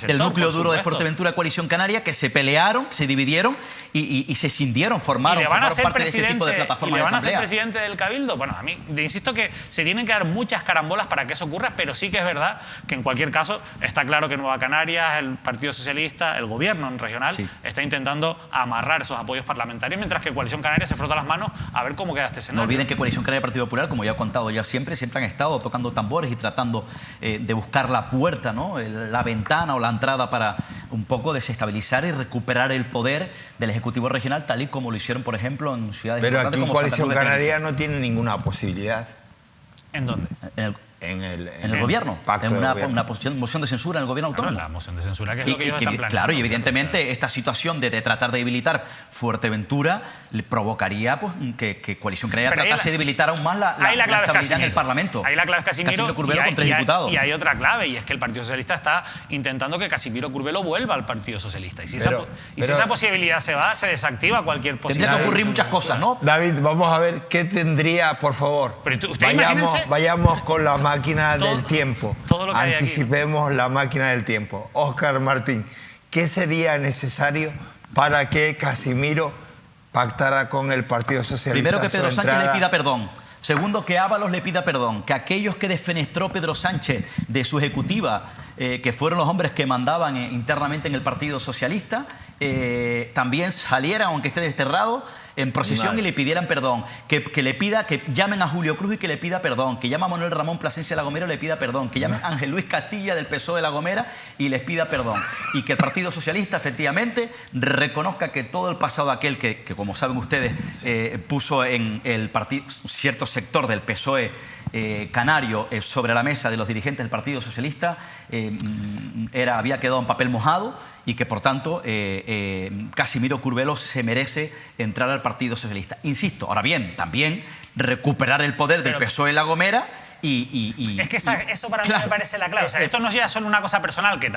del núcleo duro de Fuerteventura Coalición Canaria, que se pelearon, se dividieron y se cindieron, formaron parte de este tipo de plataformas de asamblea. ¿Y le van a ser presidente del Cabildo? Bueno, a mí, insisto que se tienen que dar muchas carambolas para que eso ocurra, pero sí que es verdad que en cualquier caso está claro que Nueva Canarias, el Partido Socialista, el gobierno en regional, está intentando amarrar esos apoyos parlamentarios, mientras que Coalición Canaria se frota las manos a ver cómo queda este escenario. No olviden que Coalición Canaria Partido Popular, como ya he contado siempre han estado tocando tambores y tratando de buscar la puerta, ¿no? La ventana o la entrada para un poco desestabilizar y recuperar el poder del Ejecutivo Regional, tal y como lo hicieron, por ejemplo, en ciudades importantes como Santa Cruz de Tenerife. Pero aquí Coalición Canaria no tiene ninguna posibilidad. ¿En dónde? En el gobierno, en una moción de censura en el gobierno autónomo. La moción de censura, que es lo que ellos están planeando. Claro, y evidentemente esta situación de tratar de debilitar Fuerteventura le provocaría que Coalición Canaria tratase de debilitar aún más la estabilidad en el Parlamento. Ahí la clave es Casimiro Curbelo con 3 diputados. Y hay otra clave, y es que el Partido Socialista está intentando que Casimiro Curbelo vuelva al Partido Socialista. Y si esa posibilidad se va, se desactiva cualquier posibilidad. Tendría que ocurrir muchas cosas, ¿no? David, vamos a ver qué tendría, por favor. Pero vayamos con la máquina del tiempo. Anticipemos la máquina del tiempo. Óscar Martín, ¿qué sería necesario para que Casimiro pactara con el Partido Socialista? Primero que Pedro Sánchez le pida perdón. Segundo, que Ábalos le pida perdón. Que aquellos que defenestró Pedro Sánchez de su ejecutiva, que fueron los hombres que mandaban internamente en el Partido Socialista, también salieran, aunque esté desterrado, en procesión y le pidieran perdón. Que le pida, que llamen a Julio Cruz y que le pida perdón. Que llame a Manuel Ramón Plasencia La Gomera y le pida perdón. Que llamen a Ángel Luis Castilla del PSOE de La Gomera y les pida perdón. Y que el Partido Socialista efectivamente reconozca que todo el pasado aquel que como saben ustedes, puso en el partido cierto sector del PSOE canario sobre la mesa de los dirigentes del Partido Socialista, había quedado en papel mojado y que por tanto Casimiro Curbelo se merece entrar al Partido Socialista. Insisto, ahora bien, también recuperar el poder del PSOE en La Gomera es que eso para mí me parece la clave. O sea, esto no es ya solo una cosa personal, que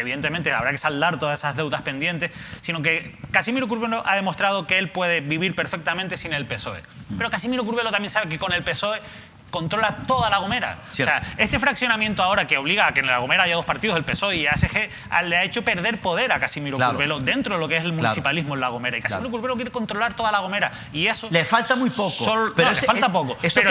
evidentemente habrá que saldar todas esas deudas pendientes, sino que Casimiro Curbelo ha demostrado que él puede vivir perfectamente sin el PSOE. Pero Casimiro Curbelo también sabe que con el PSOE controla toda La Gomera. Cierto. O sea, este fraccionamiento ahora que obliga a que en La Gomera haya dos partidos, el PSOE y ASG, le ha hecho perder poder a Casimiro Curbelo dentro de lo que es el municipalismo en La Gomera. Y Casimiro Curbelo quiere controlar toda La Gomera. Y eso... Le falta muy poco. Le falta poco. Pero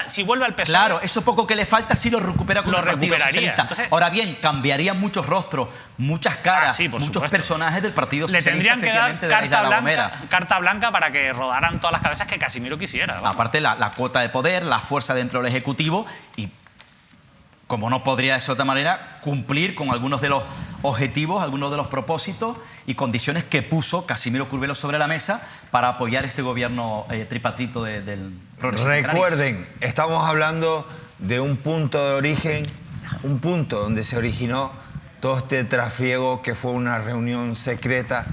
si vuelve al PSOE... Claro, eso poco que le falta sí lo recupera con el Partido Socialista. Entonces, ahora bien, cambiarían muchos rostros, muchas caras, muchos personajes del Partido Socialista. Le tendrían que dar carta blanca para que rodaran todas las cabezas que Casimiro quisiera. Vamos. Aparte la cuota de poder, la fuerza dentro del Ejecutivo y, como no podría de otra manera, cumplir con algunos de los objetivos, algunos de los propósitos y condiciones que puso Casimiro Curbelo sobre la mesa para apoyar este gobierno tripartito del Progresismo. Recuerden, estamos hablando de un punto de origen, un punto donde se originó todo este trasiego, que fue una reunión secreta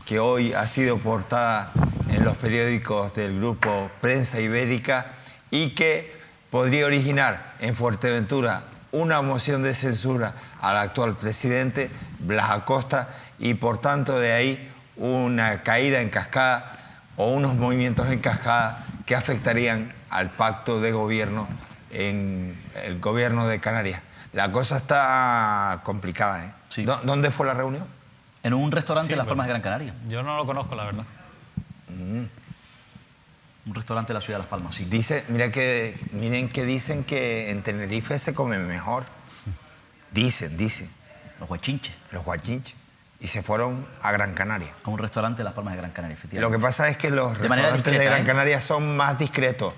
que hoy ha sido portada en los periódicos del grupo Prensa Ibérica y que podría originar en Fuerteventura una moción de censura al actual presidente, Blas Acosta, y por tanto de ahí una caída en cascada o unos movimientos en cascada que afectarían al pacto de gobierno en el gobierno de Canarias. La cosa está complicada, ¿eh? Sí. ¿Dónde fue la reunión? En un restaurante de Las Palmas de Gran Canaria. Yo no lo conozco, la verdad. Un restaurante de la ciudad de Las Palmas, sí. Miren que dicen que en Tenerife se come mejor. Dicen. Los guachinches. Los guachinches. Y se fueron a Gran Canaria. A un restaurante de Las Palmas de Gran Canaria, efectivamente. Lo que pasa es que los restaurantes de Gran Canaria son más discretos.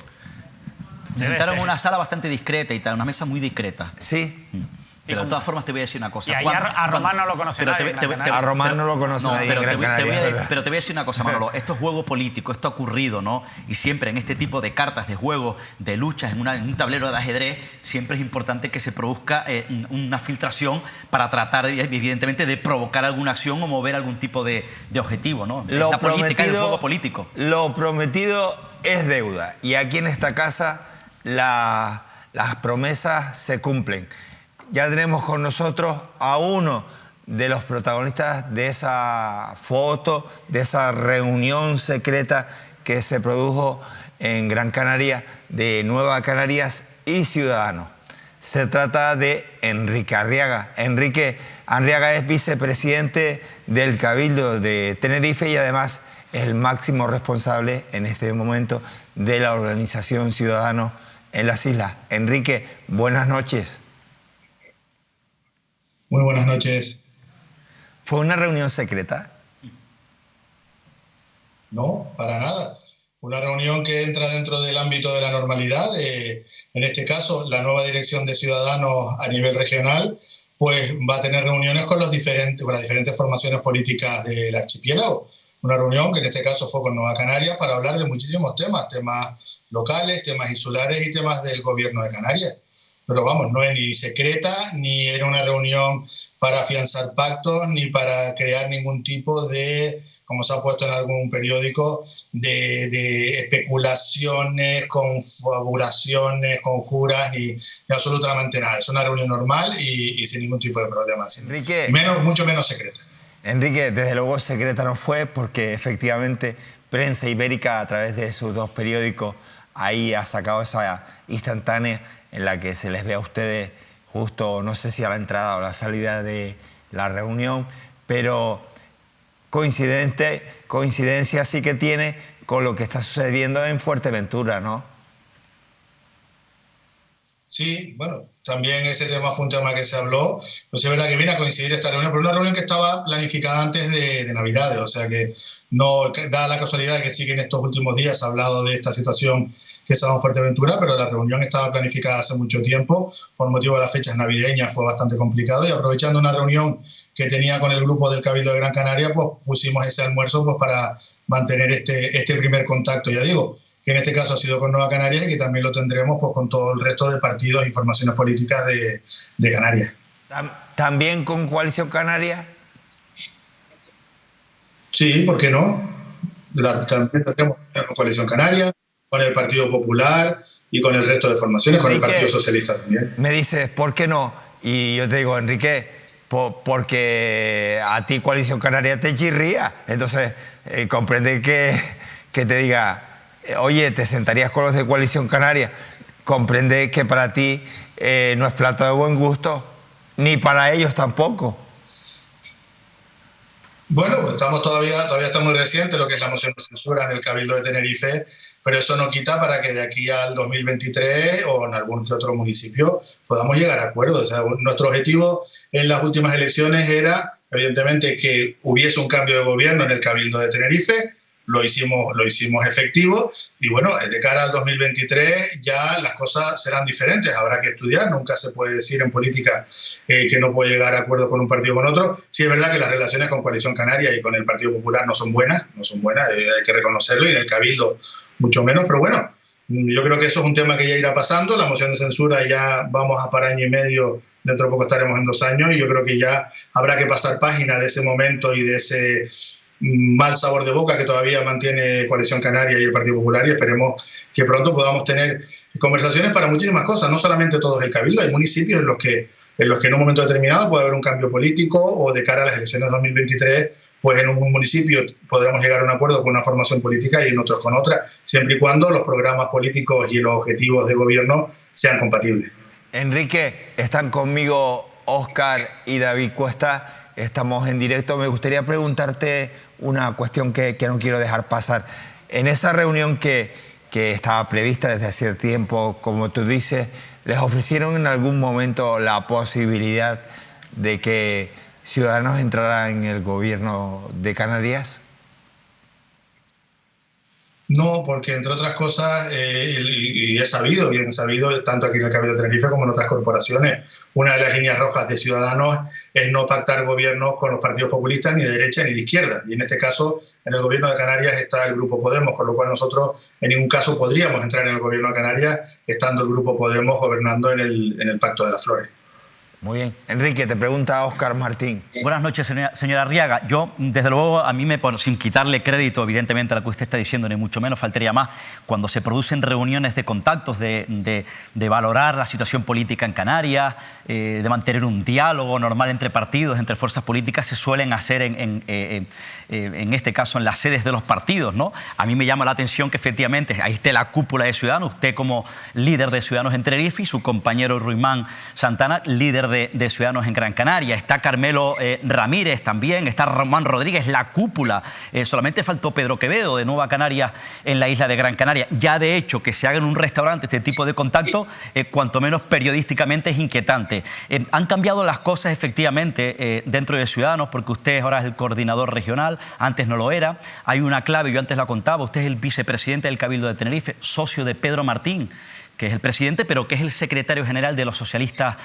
Se sentaron en una sala bastante discreta y tal, una mesa muy discreta. Sí. Pero de todas formas te voy a decir una cosa. Y ahí a Román no lo conoce nadie. A Román no lo conoce nadie en Gran Canaria. Pero te voy a decir una cosa, Manolo. Esto es juego político, esto ha ocurrido, ¿no? Y siempre en este tipo de cartas de juego, de luchas, en un tablero de ajedrez, siempre es importante que se produzca una filtración para tratar, evidentemente, de provocar alguna acción o mover algún tipo de objetivo, ¿no? La política y el juego político. Lo prometido es deuda. Y aquí en esta casa las promesas se cumplen. Ya tenemos con nosotros a uno de los protagonistas de esa foto, de esa reunión secreta que se produjo en Gran Canaria de Nueva Canarias y Ciudadanos. Se trata de Enrique Arriaga. Enrique Arriaga es vicepresidente del Cabildo de Tenerife y además es el máximo responsable en este momento de la organización Ciudadanos en las islas. Enrique, buenas noches. Muy buenas noches. ¿Fue una reunión secreta? No, para nada. Una reunión que entra dentro del ámbito de la normalidad. En este caso, la nueva dirección de Ciudadanos a nivel regional pues va a tener reuniones con las diferentes formaciones políticas del archipiélago. Una reunión que en este caso fue con Nueva Canarias para hablar de muchísimos temas locales, temas insulares y temas del gobierno de Canarias. Pero vamos, no es ni secreta, ni era una reunión para afianzar pactos, ni para crear ningún tipo de, como se ha puesto en algún periódico, de especulaciones, confabulaciones, conjuras, ni absolutamente nada. Es una reunión normal y sin ningún tipo de problema. Enrique, mucho menos secreta. Enrique, desde luego secreta no fue porque efectivamente Prensa Ibérica, a través de sus dos periódicos, ahí ha sacado esa instantánea en la que se les ve a ustedes justo, no sé si a la entrada o a la salida de la reunión, pero coincidencia sí que tiene con lo que está sucediendo en Fuerteventura, ¿no? Sí, bueno, también ese tema fue un tema que se habló. Pues es verdad que viene a coincidir esta reunión, pero una reunión que estaba planificada antes de Navidades, o sea que no da la casualidad que sí que en estos últimos días se ha hablado de esta situación que se ha dado en Fuerteventura, pero la reunión estaba planificada hace mucho tiempo. Por motivo de las fechas navideñas fue bastante complicado y aprovechando una reunión que tenía con el grupo del Cabildo de Gran Canaria, pues pusimos ese almuerzo pues para mantener este primer contacto, ya digo, que en este caso ha sido con Nueva Canarias y que también lo tendremos pues, con todo el resto de partidos y formaciones políticas de Canarias. ¿También con Coalición Canaria? Sí, ¿por qué no? También tendremos con Coalición Canaria, con el Partido Popular y con el resto de formaciones, Enrique, con el Partido Socialista también. Me dices, ¿por qué no? Y yo te digo, Enrique, porque a ti Coalición Canaria te chirría. Entonces, comprende que te diga, oye, ¿te sentarías con los de Coalición Canaria? Comprende que para ti no es plato de buen gusto, ni para ellos tampoco. Bueno, pues todavía está muy reciente lo que es la moción de censura en el Cabildo de Tenerife, pero eso no quita para que de aquí al 2023 o en algún que otro municipio podamos llegar a acuerdos. O sea, nuestro objetivo en las últimas elecciones era, evidentemente, que hubiese un cambio de gobierno en el Cabildo de Tenerife. Lo hicimos efectivo y bueno, de cara al 2023 ya las cosas serán diferentes, habrá que estudiar, nunca se puede decir en política que no puede llegar a acuerdo con un partido o con otro. Sí es verdad que las relaciones con Coalición Canaria y con el Partido Popular no son buenas, hay que reconocerlo, y en el Cabildo mucho menos, pero bueno, yo creo que eso es un tema que ya irá pasando. La moción de censura ya vamos a para año y medio, dentro de poco estaremos en 2 años y yo creo que ya habrá que pasar página de ese momento y de ese mal sabor de boca que todavía mantiene Coalición Canaria y el Partido Popular, y esperemos que pronto podamos tener conversaciones para muchísimas cosas, no solamente todos el Cabildo. Hay municipios en los que en un momento determinado puede haber un cambio político o de cara a las elecciones de 2023, pues en un municipio podremos llegar a un acuerdo con una formación política y en otros con otra, siempre y cuando los programas políticos y los objetivos de gobierno sean compatibles. Enrique, están conmigo Óscar y David Cuesta. Estamos en directo. Me gustaría preguntarte una cuestión que no quiero dejar pasar. En esa reunión que estaba prevista desde hace tiempo, como tú dices, ¿les ofrecieron en algún momento la posibilidad de que Ciudadanos entrara en el gobierno de Canarias? No, porque entre otras cosas, y es sabido, bien sabido, tanto aquí en el Cabildo de Tenerife como en otras corporaciones, una de las líneas rojas de Ciudadanos es no pactar gobiernos con los partidos populistas ni de derecha ni de izquierda. Y en este caso, en el gobierno de Canarias está el Grupo Podemos, con lo cual nosotros en ningún caso podríamos entrar en el gobierno de Canarias estando el Grupo Podemos gobernando en el Pacto de las Flores. Muy bien. Enrique, te pregunta Óscar Martín. Buenas noches, señora Arriaga. Yo, desde luego, a mí sin quitarle crédito, evidentemente, a lo que usted está diciendo, ni mucho menos, faltaría más, cuando se producen reuniones de contactos, de valorar la situación política en Canarias, de mantener un diálogo normal entre partidos, entre fuerzas políticas, se suelen hacer en este caso en las sedes de los partidos, ¿no? A mí me llama la atención que efectivamente ahí esté la cúpula de Ciudadanos, usted como líder de Ciudadanos en Tenerife y su compañero Ruimán Santana, líder de Ciudadanos en Gran Canaria. Está Carmelo Ramírez también, está Román Rodríguez, la cúpula. Solamente faltó Pedro Quevedo de Nueva Canarias en la isla de Gran Canaria. Ya de hecho que se haga en un restaurante este tipo de contacto, cuanto menos periodísticamente es inquietante. Han cambiado las cosas efectivamente dentro de Ciudadanos, porque usted ahora es el coordinador regional, antes no lo era. Hay una clave, yo antes la contaba, usted es el vicepresidente del Cabildo de Tenerife, socio de Pedro Martín, que es el presidente, pero que es el secretario general de los socialistas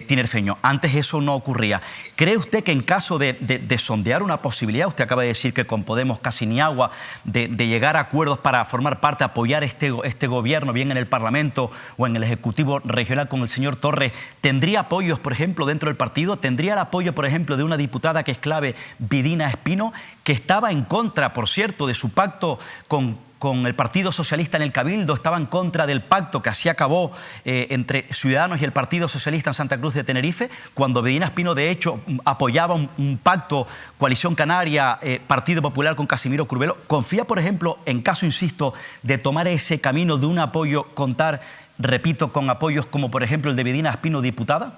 tinerfeños. Antes eso no ocurría. ¿Cree usted que en caso de sondear una posibilidad, usted acaba de decir que con Podemos casi ni agua, de llegar a acuerdos para formar parte, apoyar este gobierno, bien en el Parlamento o en el Ejecutivo Regional con el señor Torres, ¿tendría apoyos, por ejemplo, dentro del partido? ¿Tendría el apoyo, por ejemplo, de una diputada que es clave, Vidina Espino, que estaba en contra, por cierto, de su pacto con el Partido Socialista en el Cabildo, estaba en contra del pacto que así acabó entre Ciudadanos y el Partido Socialista en Santa Cruz de Tenerife, cuando Vidina Espino, de hecho, apoyaba un pacto Coalición Canaria, Partido Popular con Casimiro Curvelo? ¿Confía, por ejemplo, en caso, insisto, de tomar ese camino de un apoyo, contar, repito, con apoyos como, por ejemplo, el de Vidina Espino, diputada?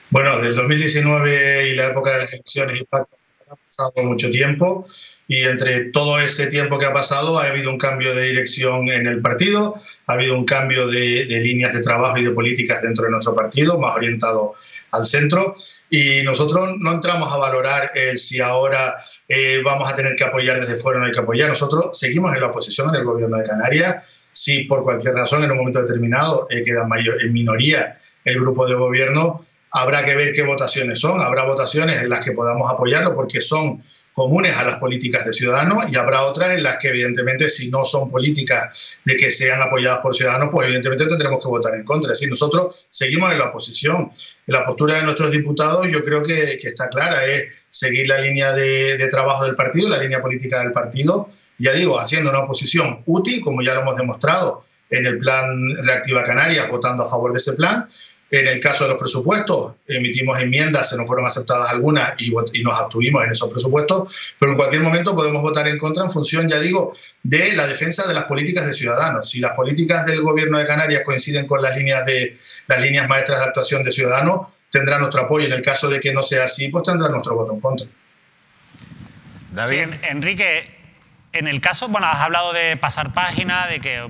Bueno, del 2019 y la época de las elecciones y pactos, ha pasado mucho tiempo y entre todo ese tiempo que ha pasado ha habido un cambio de dirección en el partido, ha habido un cambio de líneas de trabajo y de políticas dentro de nuestro partido, más orientado al centro, y nosotros no entramos a valorar si ahora vamos a tener que apoyar desde fuera o no hay que apoyar. Nosotros seguimos en la oposición en el gobierno de Canarias. Si por cualquier razón en un momento determinado queda en minoría el grupo de gobierno, habrá que ver qué votaciones son. Habrá votaciones en las que podamos apoyarlo porque son comunes a las políticas de Ciudadanos y habrá otras en las que evidentemente si no son políticas de que sean apoyadas por Ciudadanos, pues evidentemente tendremos que votar en contra. Es decir, nosotros seguimos en la oposición. La postura de nuestros diputados yo creo que está clara, es seguir la línea de trabajo del partido, la línea política del partido, ya digo, haciendo una oposición útil, como ya lo hemos demostrado en el plan Reactiva Canarias, votando a favor de ese plan. En el caso de los presupuestos, emitimos enmiendas, se nos fueron aceptadas algunas y nos abstuvimos en esos presupuestos, pero en cualquier momento podemos votar en contra en función, ya digo, de la defensa de las políticas de Ciudadanos. Si las políticas del Gobierno de Canarias coinciden con las líneas maestras de actuación de Ciudadanos, tendrá nuestro apoyo. En el caso de que no sea así, pues tendrá nuestro voto en contra. David. Sí, Enrique, en el caso, bueno, has hablado de pasar página, de que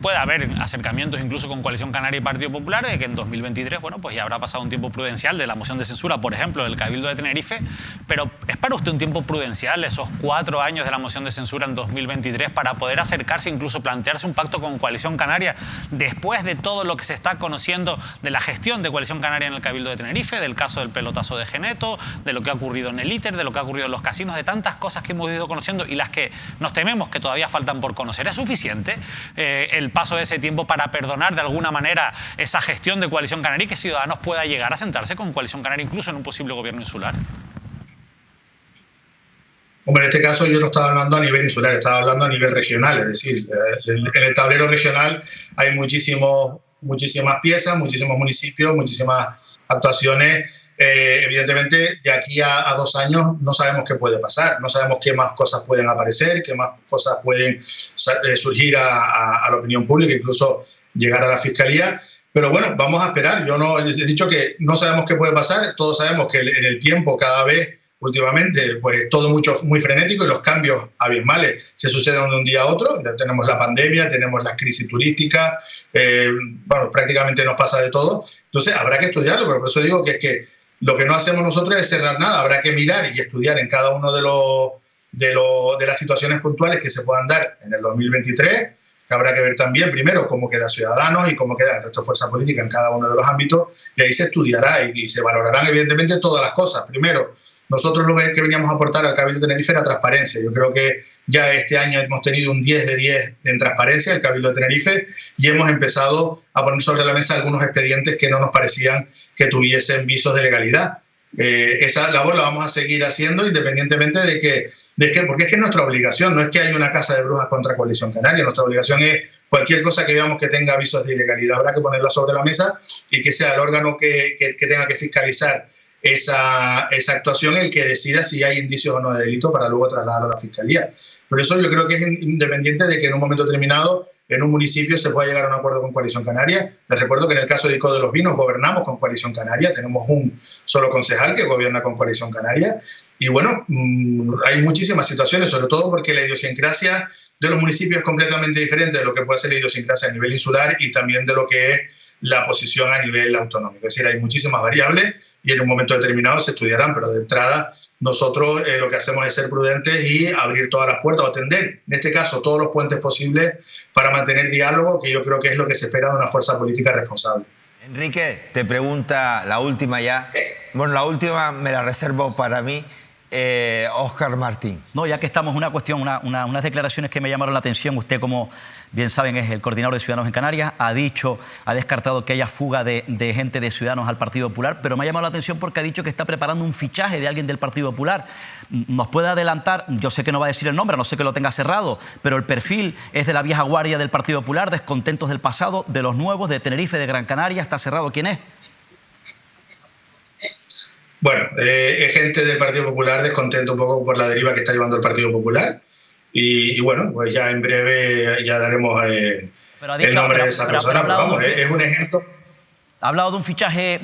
puede haber acercamientos incluso con Coalición Canaria y Partido Popular, de que en 2023, bueno, pues ya habrá pasado un tiempo prudencial de la moción de censura, por ejemplo, del Cabildo de Tenerife, pero ¿es para usted un tiempo prudencial esos 4 años de la moción de censura en 2023 para poder acercarse, incluso plantearse un pacto con Coalición Canaria después de todo lo que se está conociendo de la gestión de Coalición Canaria en el Cabildo de Tenerife, del caso del pelotazo de Geneto, de lo que ha ocurrido en el ITER, de lo que ha ocurrido en los casinos, de tantas cosas que hemos ido conociendo y las que nos tememos que todavía faltan por conocer? ¿Es suficiente el paso de ese tiempo para perdonar de alguna manera esa gestión de Coalición Canaria y que Ciudadanos pueda llegar a sentarse con Coalición Canaria incluso en un posible gobierno insular? Hombre, en este caso yo no estaba hablando a nivel insular, estaba hablando a nivel regional, es decir, en el tablero regional hay muchísimas piezas, muchísimos municipios, muchísimas actuaciones. Evidentemente, de aquí a 2 años no sabemos qué puede pasar, no sabemos qué más cosas pueden aparecer, qué más cosas pueden surgir a la opinión pública, incluso llegar a la Fiscalía. Pero bueno, vamos a esperar. Yo no les he dicho que no sabemos qué puede pasar, todos sabemos que en el tiempo cada vez últimamente pues todo muy frenético y los cambios abismales se suceden de un día a otro. Ya tenemos la pandemia, tenemos las crisis turísticas, bueno, prácticamente nos pasa de todo. Entonces habrá que estudiarlo, pero por eso digo que es que lo que no hacemos nosotros es cerrar nada, habrá que mirar y estudiar en cada uno de las situaciones puntuales que se puedan dar en el 2023, que habrá que ver también primero cómo queda Ciudadanos y cómo queda el resto de fuerzas políticas en cada uno de los ámbitos, y ahí se estudiará y se valorarán evidentemente todas las cosas. Primero, nosotros lo que veníamos a aportar al Cabildo de Tenerife era transparencia. Yo creo que ya este año hemos tenido un 10 de 10 en transparencia el Cabildo de Tenerife y hemos empezado a poner sobre la mesa algunos expedientes que no nos parecían que tuviesen visos de legalidad. Esa labor la vamos a seguir haciendo independientemente de que, porque es que es nuestra obligación, no es que haya una casa de brujas contra Coalición Canaria, nuestra obligación es cualquier cosa que veamos que tenga visos de ilegalidad, habrá que ponerla sobre la mesa y que sea el órgano que tenga que fiscalizar esa actuación el que decida si hay indicios o no de delito para luego trasladarlo a la Fiscalía. Por eso yo creo que es independiente de que en un momento determinado en un municipio se pueda llegar a un acuerdo con Coalición Canaria. Les recuerdo que en el caso de Ico de los Vinos gobernamos con Coalición Canaria, tenemos un solo concejal que gobierna con Coalición Canaria y bueno, hay muchísimas situaciones, sobre todo porque la idiosincrasia de los municipios es completamente diferente de lo que puede ser la idiosincrasia a nivel insular y también de lo que es la posición a nivel autonómico. Es decir, hay muchísimas variables y en un momento determinado se estudiarán, pero de entrada nosotros lo que hacemos es ser prudentes y abrir todas las puertas o tender, en este caso, todos los puentes posibles para mantener diálogo, que yo creo que es lo que se espera de una fuerza política responsable. Enrique, te pregunta la última ya. Bueno, la última me la reservo para mí. Óscar Martín. No, ya que estamos, una cuestión, unas declaraciones que me llamaron la atención. Usted, como bien saben, es el coordinador de Ciudadanos en Canarias. Ha descartado que haya fuga de gente de Ciudadanos al Partido Popular, pero me ha llamado la atención porque ha dicho que está preparando un fichaje de alguien del Partido Popular. ¿Nos puede adelantar? Yo sé que no va a decir el nombre, no sé que lo tenga cerrado, pero el perfil es de la vieja guardia del Partido Popular, descontentos del pasado, de los nuevos, de Tenerife, de Gran Canaria. ¿Está cerrado quién es? Bueno, es gente del Partido Popular descontento un poco por la deriva que está llevando el Partido Popular y bueno, pues ya en breve ya daremos el nombre de esa persona. Pero vamos, es un ejemplo. Ha hablado de un fichaje,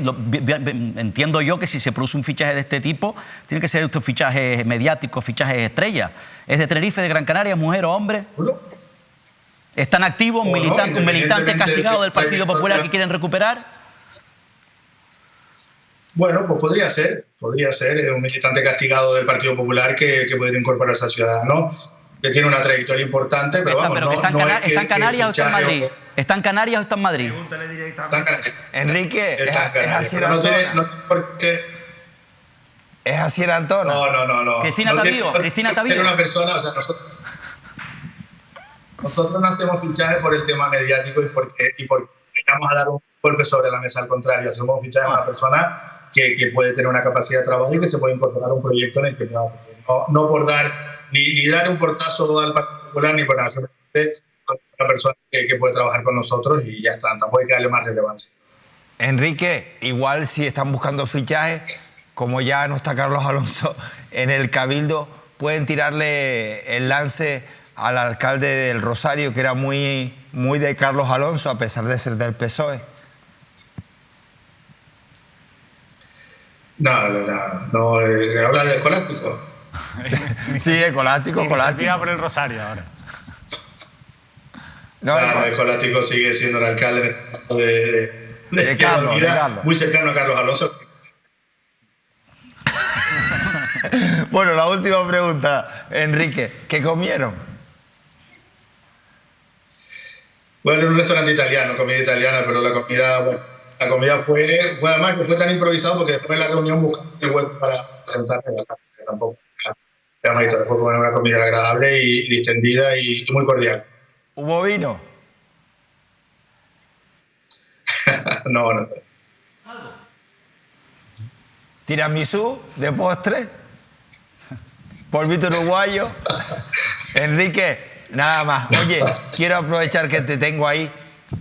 entiendo yo que si se produce un fichaje de este tipo, tiene que ser estos fichajes mediáticos, fichajes estrella. ¿Es de Tenerife, de Gran Canaria, mujer o hombre? ¿Están activos, un militante castigado del Partido Popular que quieren recuperar? Bueno, pues podría ser un militante castigado del Partido Popular que podría incorporarse a Ciudadanos, que tiene una trayectoria importante, pero vamos, ¿Está en Canarias o está en Madrid? ¿Está en Canarias o está en Madrid? Pregúntale directamente. Enrique, ¿es Asier no Antona? ¿Es Asier Antona? No. Cristina Tavío. Tiene una persona, o sea, nosotros no hacemos fichajes por el tema mediático y porque vamos a dar un golpe sobre la mesa. Al contrario, hacemos fichajes a una persona que puede tener una capacidad de trabajo y que se puede incorporar a un proyecto en el que no por dar ni dar un portazo al Partido Popular ni por nada, simplemente una persona que puede trabajar con nosotros y ya está, tampoco hay que darle más relevancia. Enrique, igual si están buscando fichajes, como ya no está Carlos Alonso en el Cabildo, pueden tirarle el lance al alcalde del Rosario, que era muy de Carlos Alonso, a pesar de ser del PSOE. No, habla de Escolástico. Sí, Escolástico. Tira por el Rosario ahora. Escolástico sigue siendo el alcalde de Carlos. Muy cercano a Carlos Alonso. Bueno, la última pregunta, Enrique, ¿qué comieron? Bueno, en un restaurante italiano, comida italiana, pero la comida fue además que fue tan improvisado porque después de la reunión buscamos el hueco para sentarme en la casa. Tampoco fue una comida agradable y distendida y muy cordial. ¿Hubo vino? No. ¿Tiramisú de postre? ¿Polvito uruguayo? Enrique, nada más. Oye, quiero aprovechar que te tengo ahí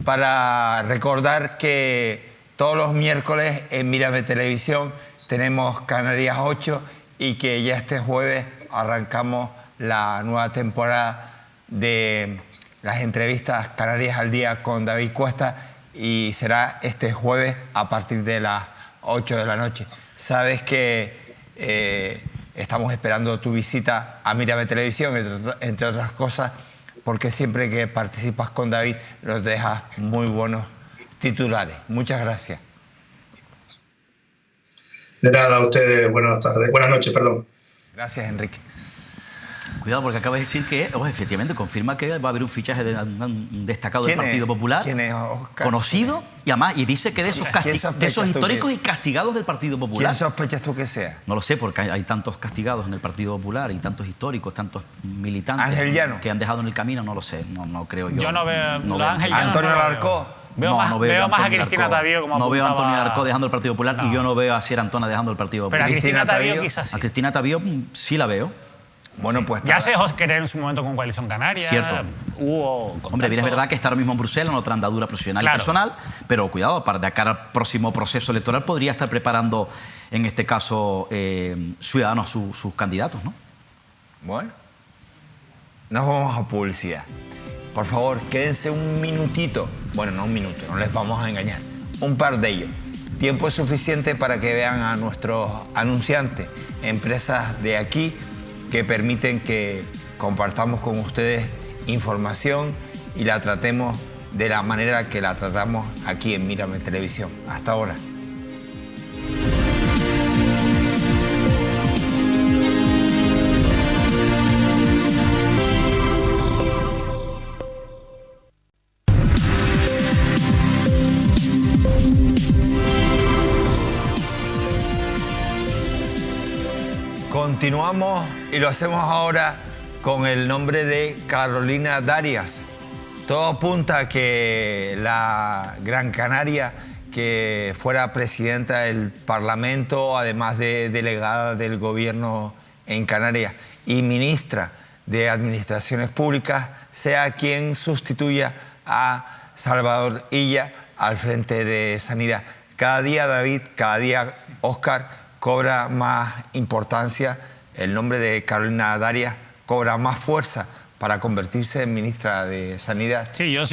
para recordar que todos los miércoles en Mírame Televisión tenemos Canarias 8 y que ya este jueves arrancamos la nueva temporada de las entrevistas Canarias al Día con David Cuesta y será este jueves a partir de las 8 de la noche. Sabes que estamos esperando tu visita a Mírame Televisión, entre otras cosas, porque siempre que participas con David nos dejas muy buenos titulares. Muchas gracias. De nada, a ustedes. Buenas noches, perdón. Gracias, Enrique. Cuidado, porque acaba de decir que, efectivamente, confirma que va a haber un fichaje de un destacado del Partido Popular. ¿Quién es, Oscar? Conocido, y además, y dice que de esos históricos y castigados del Partido Popular. ¿Quién sospechas tú que sea? No lo sé, porque hay tantos castigados en el Partido Popular y tantos históricos, tantos militantes Ángel Llano, que han dejado en el camino, no lo sé, no creo yo. Yo no veo Ángel Llano. Antonio Larcó. Veo más a Cristina Tavío como no veo a apuntaba... Antonio Larcó dejando el Partido Popular y yo no veo a Asier Antona dejando el Partido Popular. Pero a Cristina Tavío quizás sí. A Cristina Tavío sí la veo. Bueno, pues ya se dejó querer en su momento con Coalición Canaria. Cierto. Hombre, bien es verdad que está ahora mismo en Bruselas en otra andadura profesional y personal, pero cuidado, de cara al próximo proceso electoral podría estar preparando, en este caso, Ciudadanos sus candidatos, ¿no? Bueno, nos vamos a publicidad. Por favor, quédense un minutito. Bueno, no un minuto, no les vamos a engañar. Un par de ellos. Tiempo es suficiente para que vean a nuestros anunciantes, empresas de aquí, que permiten que compartamos con ustedes información y la tratemos de la manera que la tratamos aquí en Mírame Televisión. Hasta ahora. Continuamos y lo hacemos ahora con el nombre de Carolina Darias. Todo apunta a que la Gran Canaria, que fuera presidenta del Parlamento, además de delegada del gobierno en Canarias y ministra de Administraciones Públicas, sea quien sustituya a Salvador Illa al frente de Sanidad. Cada día, David, cada día, Oscar, cobra más importancia, el nombre de Carolina Darias cobra más fuerza, para convertirse en ministra de Sanidad? Sí, yo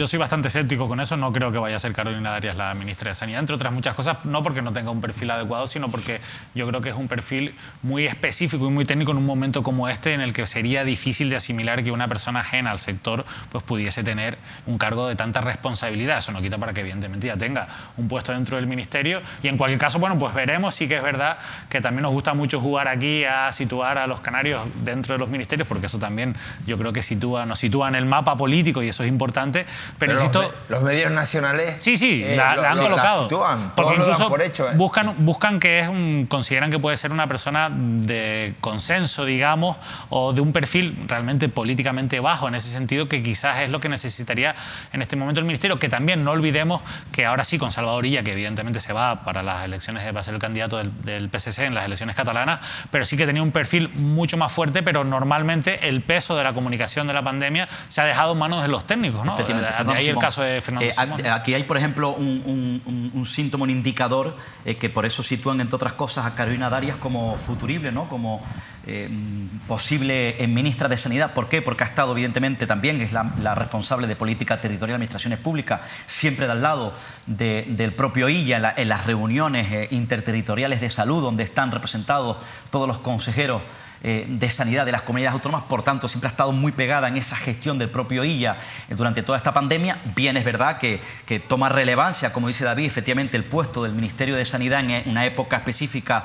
soy bastante escéptico con eso. No creo que vaya a ser Carolina Darias la ministra de Sanidad, entre otras muchas cosas, no porque no tenga un perfil adecuado, sino porque yo creo que es un perfil muy específico y muy técnico en un momento como este, en el que sería difícil de asimilar que una persona ajena al sector pues pudiese tener un cargo de tanta responsabilidad. Eso no quita para que evidentemente ya tenga un puesto dentro del ministerio, y en cualquier caso, bueno, pues veremos. Sí que es verdad que también nos gusta mucho jugar aquí a situar a los canarios dentro de los ministerios, porque eso también yo creo que nos sitúa en el mapa político, y eso es importante. Pero insisto, los medios nacionales sí, la han colocado. La sitúan, porque incluso por hecho, buscan que consideran que puede ser una persona de consenso, digamos, o de un perfil realmente políticamente bajo, en ese sentido, que quizás es lo que necesitaría en este momento el ministerio. Que también no olvidemos que ahora sí, con Salvador Illa, que evidentemente se va para las elecciones, va a ser el candidato del PSC en las elecciones catalanas, pero sí que tenía un perfil mucho más fuerte. Pero normalmente el peso de la comunicación de la pandemia se ha dejado en manos de los técnicos, ¿no? De ahí el caso de Fernando Simón. Aquí hay, por ejemplo, un síntoma, un indicador, que por eso sitúan, entre otras cosas, a Carolina Darias como futurible, ¿no? Como posible ministra de Sanidad. ¿Por qué? Porque ha estado, evidentemente, también es la responsable de política territorial y administraciones públicas, siempre al lado del propio Illa en las reuniones interterritoriales de salud, donde están representados todos los consejeros de sanidad de las comunidades autónomas. Por tanto, siempre ha estado muy pegada en esa gestión del propio Illa durante toda esta pandemia. Bien, es verdad que toma relevancia, como dice David, efectivamente, el puesto del Ministerio de Sanidad en una época específica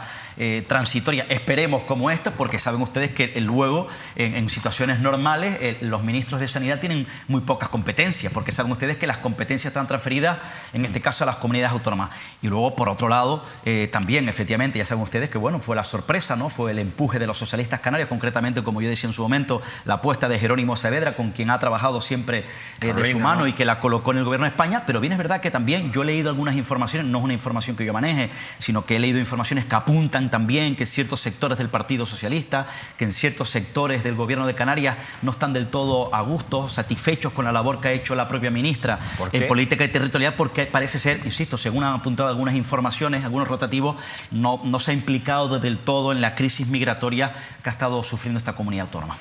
transitoria, esperemos, como esta, porque saben ustedes que luego, en situaciones normales, los ministros de Sanidad tienen muy pocas competencias, porque saben ustedes que las competencias están transferidas, en este caso, a las comunidades autónomas. Y luego, por otro lado, también, efectivamente, ya saben ustedes que, bueno, fue la sorpresa, ¿no? Fue el empuje de los socialistas canarios, concretamente, como yo decía en su momento, la apuesta de Jerónimo Saavedra, con quien ha trabajado siempre de su mano, y que la colocó en el gobierno de España. Pero bien es verdad que también yo he leído algunas informaciones, no es una información que yo maneje, sino que he leído informaciones que apuntan también que ciertos sectores del Partido Socialista, que en ciertos sectores del gobierno de Canarias no están del todo a gusto, satisfechos con la labor que ha hecho la propia ministra en política y territorial, porque parece ser, insisto, según han apuntado algunas informaciones, algunos rotativos, no se ha implicado del todo en la crisis migratoria que ha estado sufriendo esta comunidad autónoma.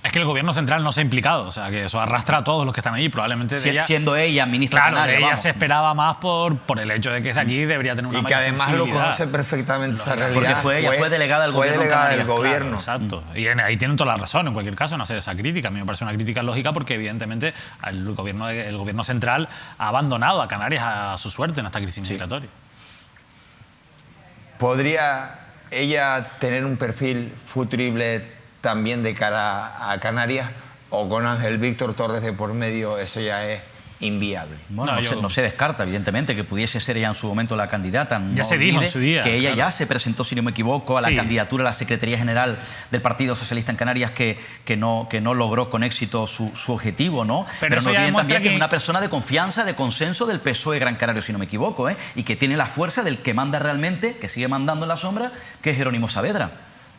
Es que el gobierno central no se ha implicado, o sea, que eso arrastra a todos los que están allí. Probablemente siendo ella ministra canaria, ella se esperaba más por el hecho de que desde aquí debería tener una mayor sensibilidad. Y que además lo conoce perfectamente esa realidad. Porque ella fue delegada del gobierno. Fue delegada del gobierno. Claro, exacto. Y ahí tienen toda la razón, en cualquier caso, en hacer esa crítica. A mí me parece una crítica lógica, porque evidentemente el gobierno central ha abandonado a Canarias a su suerte en esta crisis migratoria. ¿Podría ella tener un perfil futurible también de cara a Canarias, o con Ángel Víctor Torres de por medio eso ya es inviable? Bueno, no se descarta, evidentemente, que pudiese ser ella en su momento la candidata. Ya se dijo en su día. Que ella ya se presentó, si no me equivoco, a la candidatura a la Secretaría General del Partido Socialista en Canarias, que no logró con éxito su objetivo, ¿no? Pero no olviden también que es una persona de confianza, de consenso del PSOE Gran Canario, si no me equivoco, y que tiene la fuerza del que manda realmente, que sigue mandando en la sombra, que es Jerónimo Saavedra.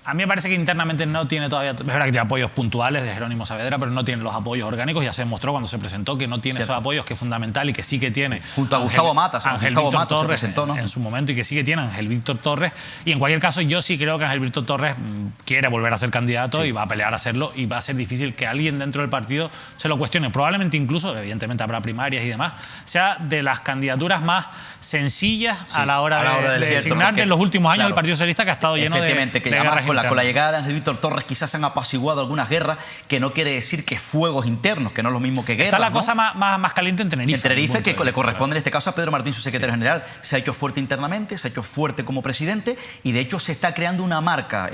A mí me parece que internamente no tiene todavía... Es verdad que tiene apoyos puntuales de Jerónimo Saavedra, pero no tiene los apoyos orgánicos. Ya se demostró cuando se presentó que no tiene esos apoyos, que es fundamental, y que sí que tiene... Junto a Gustavo Matas. Ángel Víctor Torres en su momento, y que sí que tiene Ángel Víctor Torres. Y en cualquier caso, yo sí creo que Ángel Víctor Torres quiere volver a ser candidato y va a pelear a hacerlo, y va a ser difícil que alguien dentro del partido se lo cuestione. Probablemente incluso, evidentemente habrá primarias y demás, sea de las candidaturas más sencillas a la hora de designar de los últimos años del Partido Socialista, que ha estado lleno de guerras con la llegada de Ángel Víctor Torres quizás se han apaciguado algunas guerras, que no quiere decir que fuegos internos, que no es lo mismo que guerras. Está la cosa más caliente en Tenerife. En Tenerife, que le corresponde en este caso a Pedro Martín, su secretario general. Se ha hecho fuerte internamente, se ha hecho fuerte como presidente, y de hecho se está creando una marca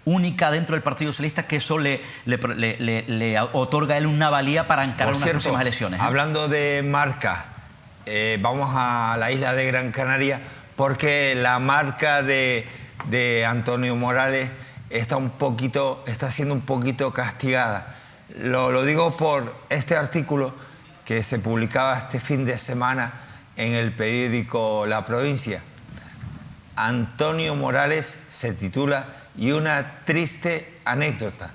única dentro del Partido Socialista, que eso le otorga a él una valía para encarar unas próximas elecciones. Hablando de marca, vamos a la isla de Gran Canaria, porque la marca de Antonio Morales está siendo un poquito castigada. Lo digo por este artículo que se publicaba este fin de semana en el periódico La Provincia. Antonio Morales se titula "Y una triste anécdota".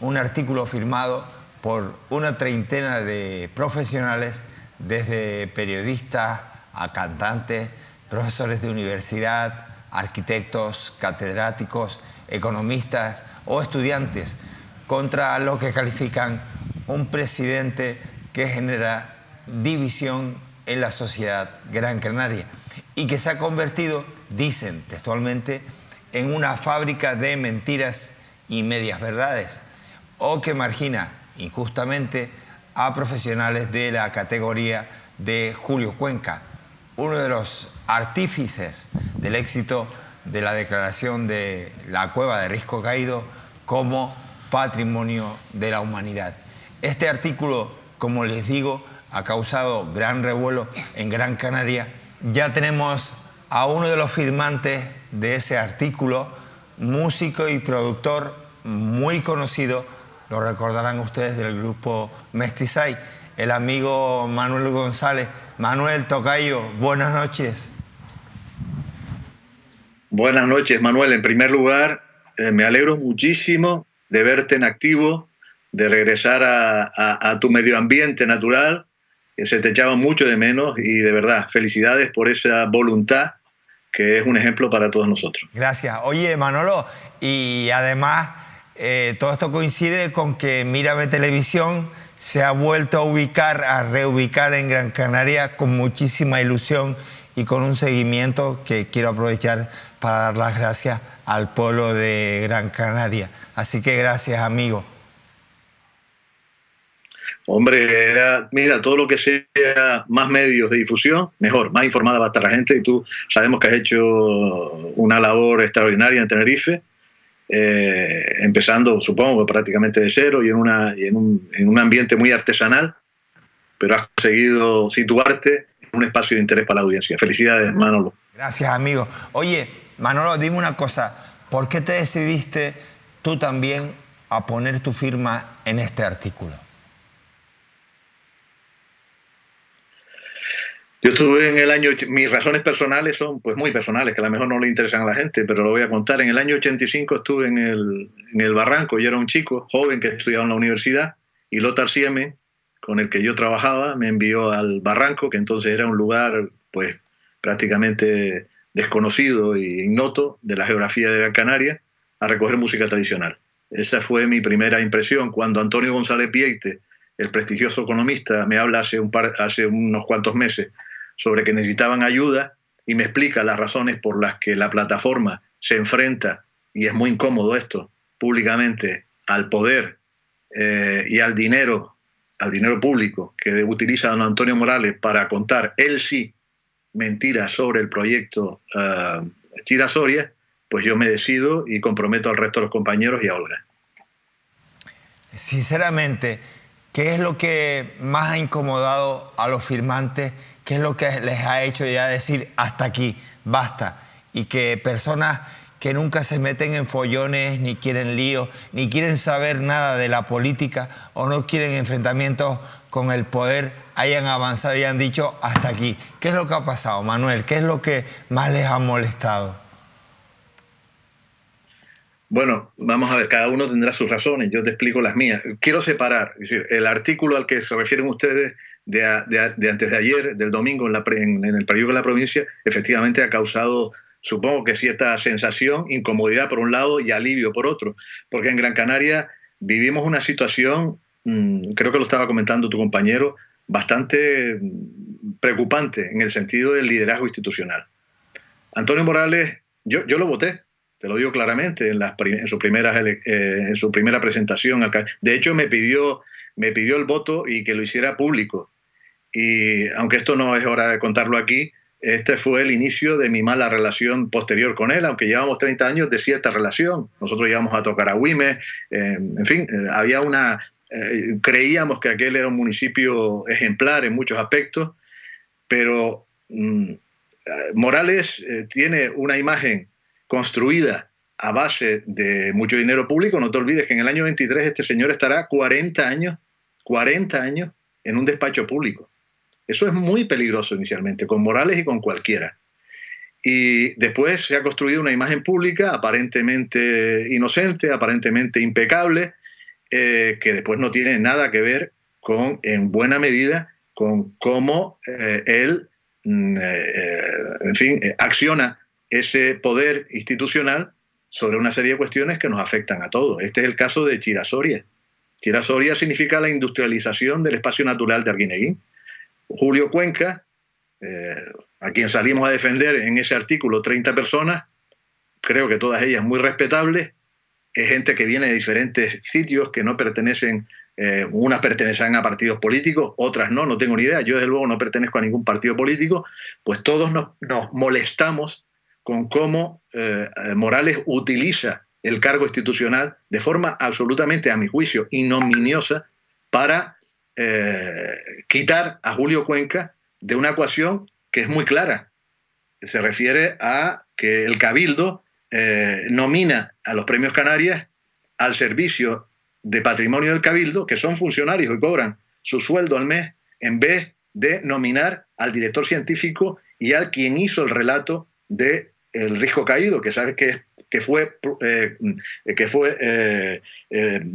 Un artículo firmado por una treintena de profesionales, desde periodistas a cantantes, profesores de universidad, arquitectos, catedráticos, economistas o estudiantes, contra lo que califican un presidente que genera división en la sociedad gran canaria y que se ha convertido, dicen textualmente, en una fábrica de mentiras y medias verdades, o que margina injustamente a profesionales de la categoría de Julio Cuenca, uno de los artífices del éxito de la declaración de la Cueva de Risco Caído como Patrimonio de la Humanidad. Este artículo, como les digo, ha causado gran revuelo en Gran Canaria. Ya tenemos a uno de los firmantes de ese artículo, músico y productor muy conocido, lo recordarán ustedes, del grupo Mestizay, el amigo Manuel González. Manuel, tocayo, buenas noches. Buenas noches, Manuel. En primer lugar, me alegro muchísimo de verte en activo, de regresar a tu medio ambiente natural, que se te echaba mucho de menos, y de verdad, felicidades por esa voluntad que es un ejemplo para todos nosotros. Gracias. Oye, Manolo, y además todo esto coincide con que Mírame Televisión se ha vuelto a reubicar en Gran Canaria con muchísima ilusión y con un seguimiento que quiero aprovechar para dar las gracias al pueblo de Gran Canaria. Así que gracias, amigo. Hombre, mira, todo lo que sea más medios de difusión, mejor, más informada va a estar la gente, y tú sabemos que has hecho una labor extraordinaria en Tenerife, empezando, supongo, prácticamente de cero y en un ambiente muy artesanal, pero has conseguido situarte en un espacio de interés para la audiencia. Felicidades, Manolo. Gracias, amigo. Oye, Manolo, dime una cosa, ¿por qué te decidiste tú también a poner tu firma en este artículo? Yo estuve en el año... Mis razones personales son pues muy personales, que a lo mejor no le interesan a la gente, pero lo voy a contar. En el año 85 estuve en el Barranco. Yo era un chico joven que estudiaba en la universidad, y Lothar Sieme, con el que yo trabajaba, me envió al Barranco, que entonces era un lugar pues prácticamente desconocido e ignoto de la geografía de Gran Canaria, a recoger música tradicional. Esa fue mi primera impresión. Cuando Antonio González Pieite, el prestigioso economista, me habla hace unos cuantos meses sobre que necesitaban ayuda y me explica las razones por las que la plataforma se enfrenta, y es muy incómodo esto, públicamente al poder y al dinero público que utiliza don Antonio Morales para contar, él sí, mentiras sobre el proyecto Chira-Soria, pues yo me decido y comprometo al resto de los compañeros y a Olga. Sinceramente, ¿qué es lo que más ha incomodado a los firmantes? ¿Qué es lo que les ha hecho ya decir hasta aquí, basta? Y que personas que nunca se meten en follones, ni quieren líos, ni quieren saber nada de la política o no quieren enfrentamientos con el poder, hayan avanzado y han dicho hasta aquí. ¿Qué es lo que ha pasado, Manuel? ¿Qué es lo que más les ha molestado? Bueno, vamos a ver, cada uno tendrá sus razones, yo te explico las mías. Quiero separar, es decir, el artículo al que se refieren ustedes de antes de ayer, del domingo, en el periódico de La Provincia, efectivamente ha causado, supongo que cierta sensación, incomodidad por un lado y alivio por otro, porque en Gran Canaria vivimos una situación, creo que lo estaba comentando tu compañero, bastante preocupante en el sentido del liderazgo institucional. Antonio Morales, yo lo voté, te lo digo claramente, en su primera presentación. De hecho, me pidió el voto y que lo hiciera público. Y aunque esto no es hora de contarlo aquí, este fue el inicio de mi mala relación posterior con él, aunque llevamos 30 años de cierta relación. Nosotros íbamos a tocar a Güímez, en fin, creíamos que aquel era un municipio ejemplar en muchos aspectos, pero Morales tiene una imagen construida a base de mucho dinero público. No te olvides que en el año 23 este señor estará 40 años en un despacho público. Eso es muy peligroso inicialmente, con Morales y con cualquiera. Y después se ha construido una imagen pública aparentemente inocente, aparentemente impecable, que después no tiene nada que ver con, en buena medida, con cómo él, en fin, acciona ese poder institucional sobre una serie de cuestiones que nos afectan a todos. Este es el caso de Chira-Soria. Chira-Soria significa la industrialización del espacio natural de Arguineguín. Julio Cuenca, a quien salimos a defender en ese artículo 30 personas, creo que todas ellas muy respetables, es gente que viene de diferentes sitios, que no pertenecen, unas pertenecen a partidos políticos, otras no tengo ni idea, yo desde luego no pertenezco a ningún partido político, pues todos nos molestamos con cómo Morales utiliza el cargo institucional de forma absolutamente, a mi juicio, ignominiosa para quitar a Julio Cuenca de una ecuación que es muy clara. Se refiere a que el Cabildo nomina a los Premios Canarias al servicio de patrimonio del Cabildo, que son funcionarios y cobran su sueldo al mes, en vez de nominar al director científico y al quien hizo el relato de El Risco Caído, que sabes que fue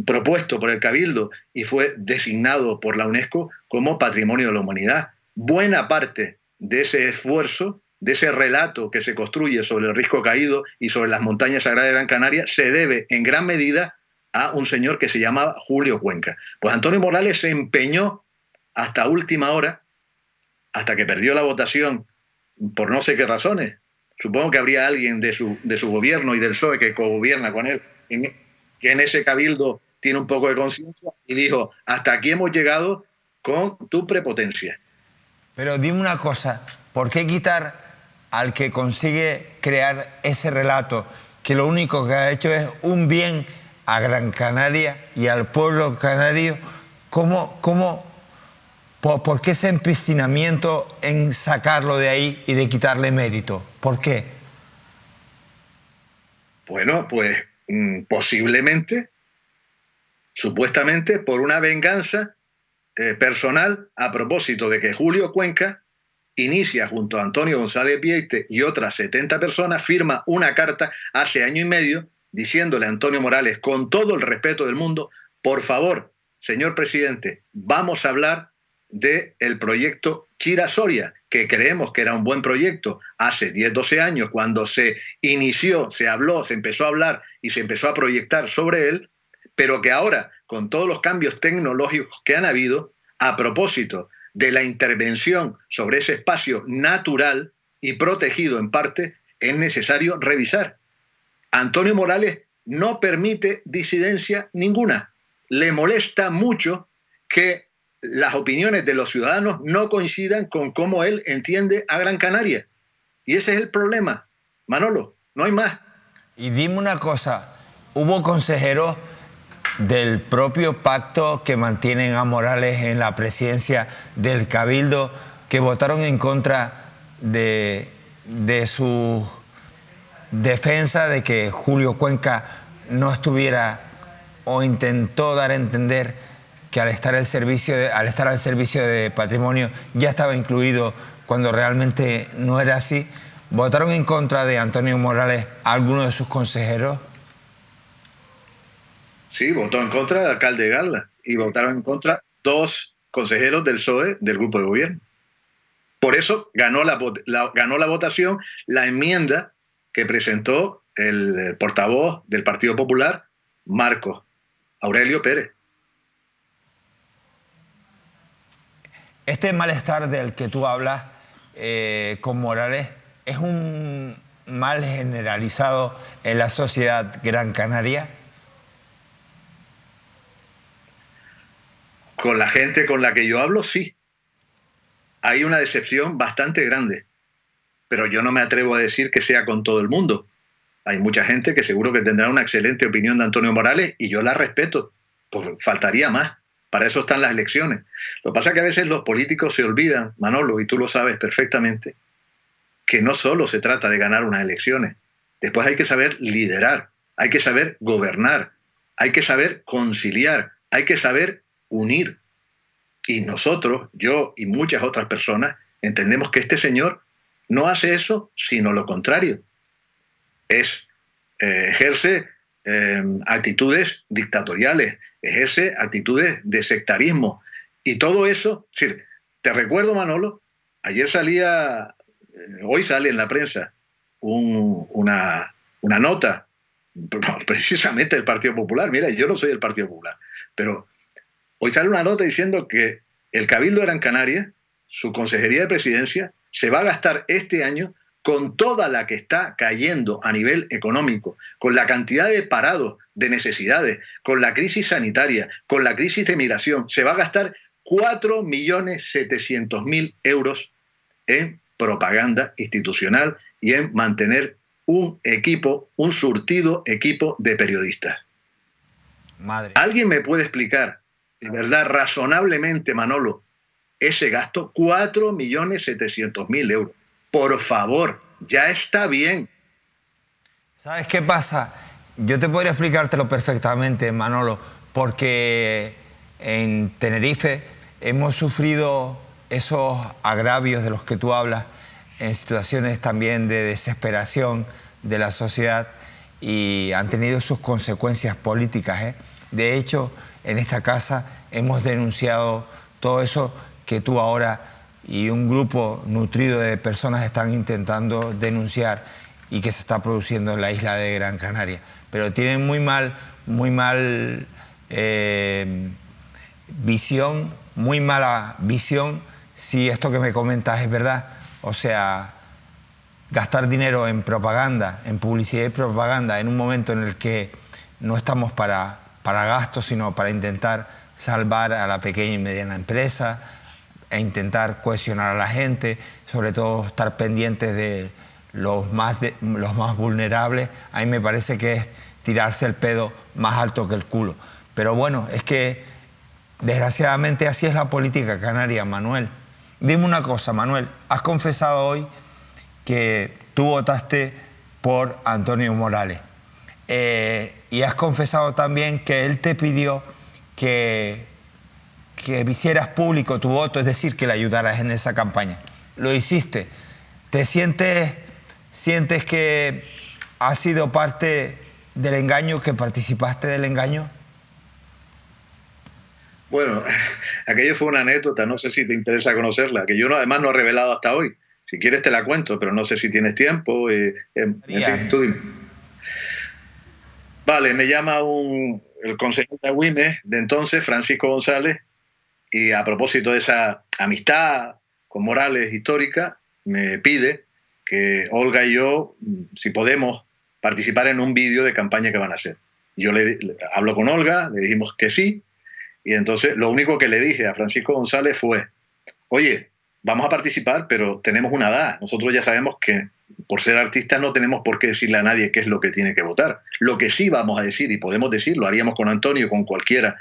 propuesto por el Cabildo y fue designado por la UNESCO como Patrimonio de la Humanidad. Buena parte de ese esfuerzo, de ese relato que se construye sobre el Risco Caído y sobre las montañas sagradas de Gran Canaria, se debe en gran medida a un señor que se llamaba Julio Cuenca. Pues Antonio Morales se empeñó hasta última hora, hasta que perdió la votación por no sé qué razones. Supongo que habría alguien de su gobierno y del PSOE que cogobierna con él, que en ese Cabildo tiene un poco de conciencia, y dijo, hasta aquí hemos llegado con tu prepotencia. Pero dime una cosa, ¿por qué quitar al que consigue crear ese relato, que lo único que ha hecho es un bien a Gran Canaria y al pueblo canario? ¿Por qué ese empecinamiento en sacarlo de ahí y de quitarle mérito? ¿Por qué? Bueno, pues posiblemente, supuestamente, por una venganza personal a propósito de que Julio Cuenca inicia junto a Antonio González Vieite y otras 70 personas, firma una carta hace año y medio diciéndole a Antonio Morales, con todo el respeto del mundo, por favor, señor presidente, vamos a hablar del proyecto Chira-Soria, que creemos que era un buen proyecto hace 10, 12 años, cuando se inició, se habló, se empezó a hablar y se empezó a proyectar sobre él, pero que ahora, con todos los cambios tecnológicos que han habido, a propósito de la intervención sobre ese espacio natural y protegido en parte, es necesario revisar. Antonio Morales no permite disidencia ninguna. Le molesta mucho que las opiniones de los ciudadanos no coincidan con cómo él entiende a Gran Canaria. Y ese es el problema, Manolo, no hay más. Y dime una cosa, ¿hubo consejeros del propio pacto que mantienen a Morales en la presidencia del Cabildo que votaron en contra de su defensa de que Julio Cuenca no estuviera, o intentó dar a entender que al estar al servicio de patrimonio ya estaba incluido cuando realmente no era así? ¿Votaron en contra de Antonio Morales algunos de sus consejeros? Sí, votó en contra del alcalde de Garla y votaron en contra 2 consejeros del PSOE del grupo de gobierno. Por eso ganó la votación la enmienda que presentó el portavoz del Partido Popular, Marcos Aurelio Pérez. Este malestar del que tú hablas con Morales es un mal generalizado en la sociedad gran canaria. Con la gente con la que yo hablo, sí. Hay una decepción bastante grande, pero yo no me atrevo a decir que sea con todo el mundo. Hay mucha gente que seguro que tendrá una excelente opinión de Antonio Morales y yo la respeto, pues faltaría más. Para eso están las elecciones. Lo que pasa es que a veces los políticos se olvidan, Manolo, y tú lo sabes perfectamente, que no solo se trata de ganar unas elecciones. Después hay que saber liderar, hay que saber gobernar, hay que saber conciliar, hay que saber unir. Y nosotros, yo y muchas otras personas, entendemos que este señor no hace eso, sino lo contrario. Ejerce actitudes dictatoriales, ejerce actitudes de sectarismo. Y todo eso, es decir, te recuerdo, Manolo, ayer hoy sale en la prensa una nota No, precisamente el Partido Popular. Mira, yo no soy del Partido Popular, pero hoy sale una nota diciendo que el Cabildo de Gran Canaria, su Consejería de Presidencia, se va a gastar este año, con toda la que está cayendo a nivel económico, con la cantidad de parados, de necesidades, con la crisis sanitaria, con la crisis de migración, se va a gastar 4.700.000 euros en propaganda institucional y en mantener un equipo, un surtido equipo de periodistas. Madre. ¿Alguien me puede explicar, de verdad, razonablemente, Manolo, ese gasto? 4.700.000 euros. Por favor, ya está bien. ¿Sabes qué pasa? Yo te podría explicártelo perfectamente, Manolo, porque en Tenerife hemos sufrido esos agravios de los que tú hablas, en situaciones también de desesperación de la sociedad, y han tenido sus consecuencias políticas, ¿eh? De hecho, en esta casa hemos denunciado todo eso que tú ahora y un grupo nutrido de personas están intentando denunciar y que se está produciendo en la isla de Gran Canaria. Pero tienen muy mal visión, muy mala visión, si esto que me comentas es verdad. O sea, gastar dinero en propaganda, en publicidad y propaganda, en un momento en el que no estamos para gastos, sino para intentar salvar a la pequeña y mediana empresa, e intentar cohesionar a la gente, sobre todo estar pendientes de los más vulnerables. A mí me parece que es tirarse el pedo más alto que el culo. Pero bueno, es que desgraciadamente así es la política canaria, Manuel. Dime una cosa, Manuel, has confesado hoy que tú votaste por Antonio Morales, y has confesado también que él te pidió que hicieras público tu voto, es decir, que le ayudaras en esa campaña. Lo hiciste. ¿Te sientes que has sido parte del engaño, que participaste del engaño? Bueno, aquello fue una anécdota, no sé si te interesa conocerla, que yo además no he revelado hasta hoy. Si quieres te la cuento, pero no sé si tienes tiempo. En fin, tú dime. Vale, me llama el consejero de Agüimes de entonces, Francisco González, y a propósito de esa amistad con Morales histórica, me pide que Olga y yo, si podemos, participar en un vídeo de campaña que van a hacer. Yo hablo con Olga, le dijimos que sí, y entonces lo único que le dije a Francisco González fue: oye, vamos a participar, pero tenemos una edad. Nosotros ya sabemos que por ser artistas no tenemos por qué decirle a nadie qué es lo que tiene que votar. Lo que sí vamos a decir, y podemos decir, lo haríamos con Antonio, con cualquiera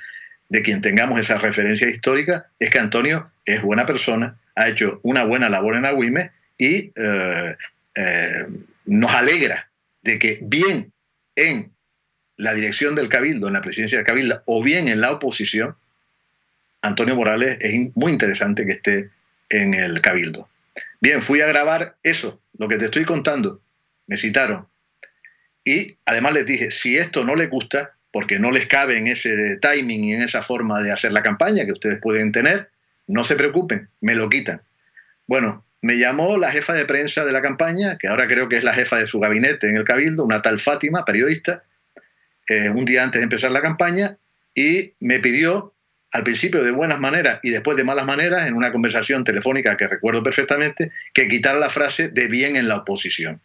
de quien tengamos esa referencia histórica, es que Antonio es buena persona, ha hecho una buena labor en Agüimes y nos alegra de que bien en la dirección del Cabildo, en la presidencia del Cabildo, o bien en la oposición, Antonio Morales es muy interesante que esté en el Cabildo. Bien, fui a grabar eso, lo que te estoy contando. Me citaron. Y además les dije, si esto no les gusta, porque no les cabe en ese timing y en esa forma de hacer la campaña que ustedes pueden tener, no se preocupen, me lo quitan. Bueno, me llamó la jefa de prensa de la campaña, que ahora creo que es la jefa de su gabinete en el Cabildo, una tal Fátima, periodista, un día antes de empezar la campaña, y me pidió, al principio de buenas maneras y después de malas maneras, en una conversación telefónica que recuerdo perfectamente, que quitara la frase de bien en la oposición.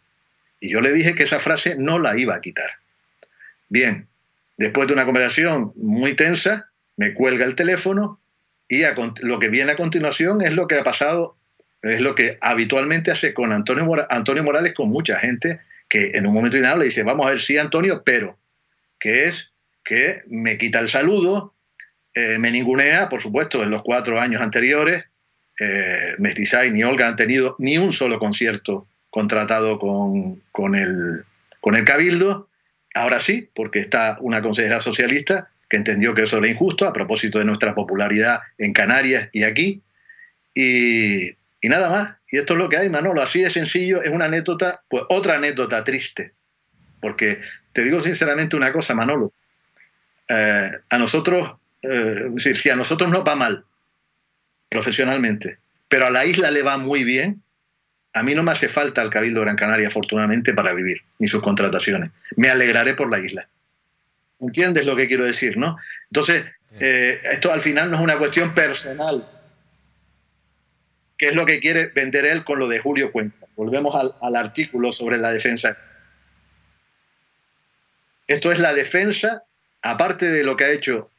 Y yo le dije que esa frase no la iba a quitar. Bien, después de una conversación muy tensa, me cuelga el teléfono y lo que viene a continuación es lo que ha pasado, es lo que habitualmente hace con Antonio Morales, con mucha gente que en un momento determinado le dice: vamos a ver, sí, Antonio, pero que es que me quita el saludo, me ningunea. Por supuesto, en los 4 años anteriores, Mestizay ni Olga han tenido ni un solo concierto contratado con el Cabildo. Ahora sí, porque está una consejera socialista que entendió que eso era injusto a propósito de nuestra popularidad en Canarias y aquí. Y nada más. Y esto es lo que hay, Manolo. Así de sencillo. Es una anécdota, pues otra anécdota triste. Porque te digo sinceramente una cosa, Manolo. A nosotros, si a nosotros nos va mal profesionalmente, pero a la isla le va muy bien, A mí no me hace falta el Cabildo de Gran Canaria, afortunadamente, para vivir, ni sus contrataciones. Me alegraré por la isla. ¿Entiendes lo que quiero decir, no? Entonces, esto al final no es una cuestión personal, que es lo que quiere vender él con lo de Julio Cuenca. Volvemos al artículo sobre la defensa. Esto es la defensa, aparte de lo que ha hecho,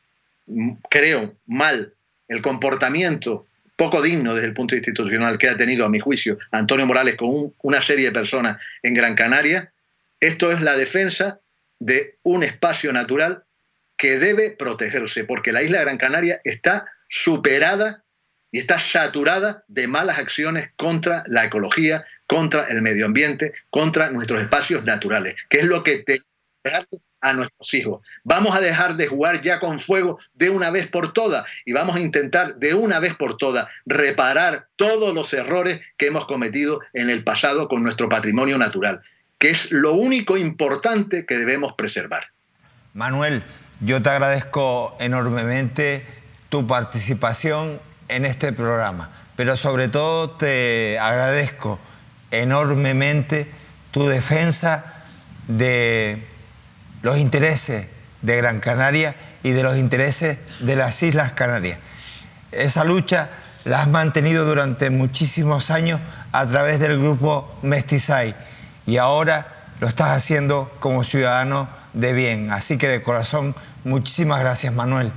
creo, mal, el comportamiento poco digno desde el punto institucional que ha tenido, a mi juicio, Antonio Morales con una serie de personas en Gran Canaria. Esto es la defensa de un espacio natural que debe protegerse, porque la isla de Gran Canaria está superada y está saturada de malas acciones contra la ecología, contra el medio ambiente, contra nuestros espacios naturales, que es lo que tenemos que dejar a nuestros hijos. Vamos a dejar de jugar ya con fuego de una vez por todas y vamos a intentar de una vez por todas reparar todos los errores que hemos cometido en el pasado con nuestro patrimonio natural, que es lo único importante que debemos preservar. Manuel, yo te agradezco enormemente tu participación en este programa, pero sobre todo te agradezco enormemente tu defensa de los intereses de Gran Canaria y de los intereses de las Islas Canarias. Esa lucha la has mantenido durante muchísimos años a través del grupo Mestizay y ahora lo estás haciendo como ciudadano de bien. Así que de corazón, muchísimas gracias, Manuel.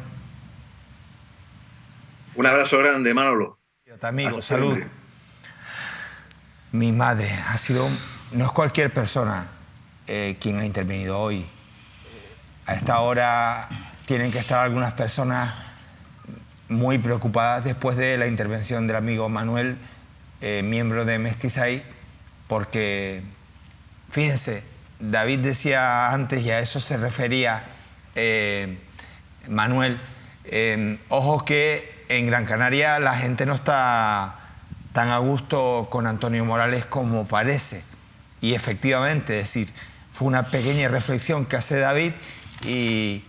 Un abrazo grande, Manolo. Amigo, salud. Mi madre ha sido, no es cualquier persona quien ha intervenido hoy. A esta hora tienen que estar algunas personas muy preocupadas después de la intervención del amigo Manuel, miembro de Mestizay, porque, fíjense, David decía antes, y a eso se refería Manuel, ojo que en Gran Canaria la gente no está tan a gusto con Antonio Morales como parece. Y efectivamente, es decir, fue una pequeña reflexión que hace David y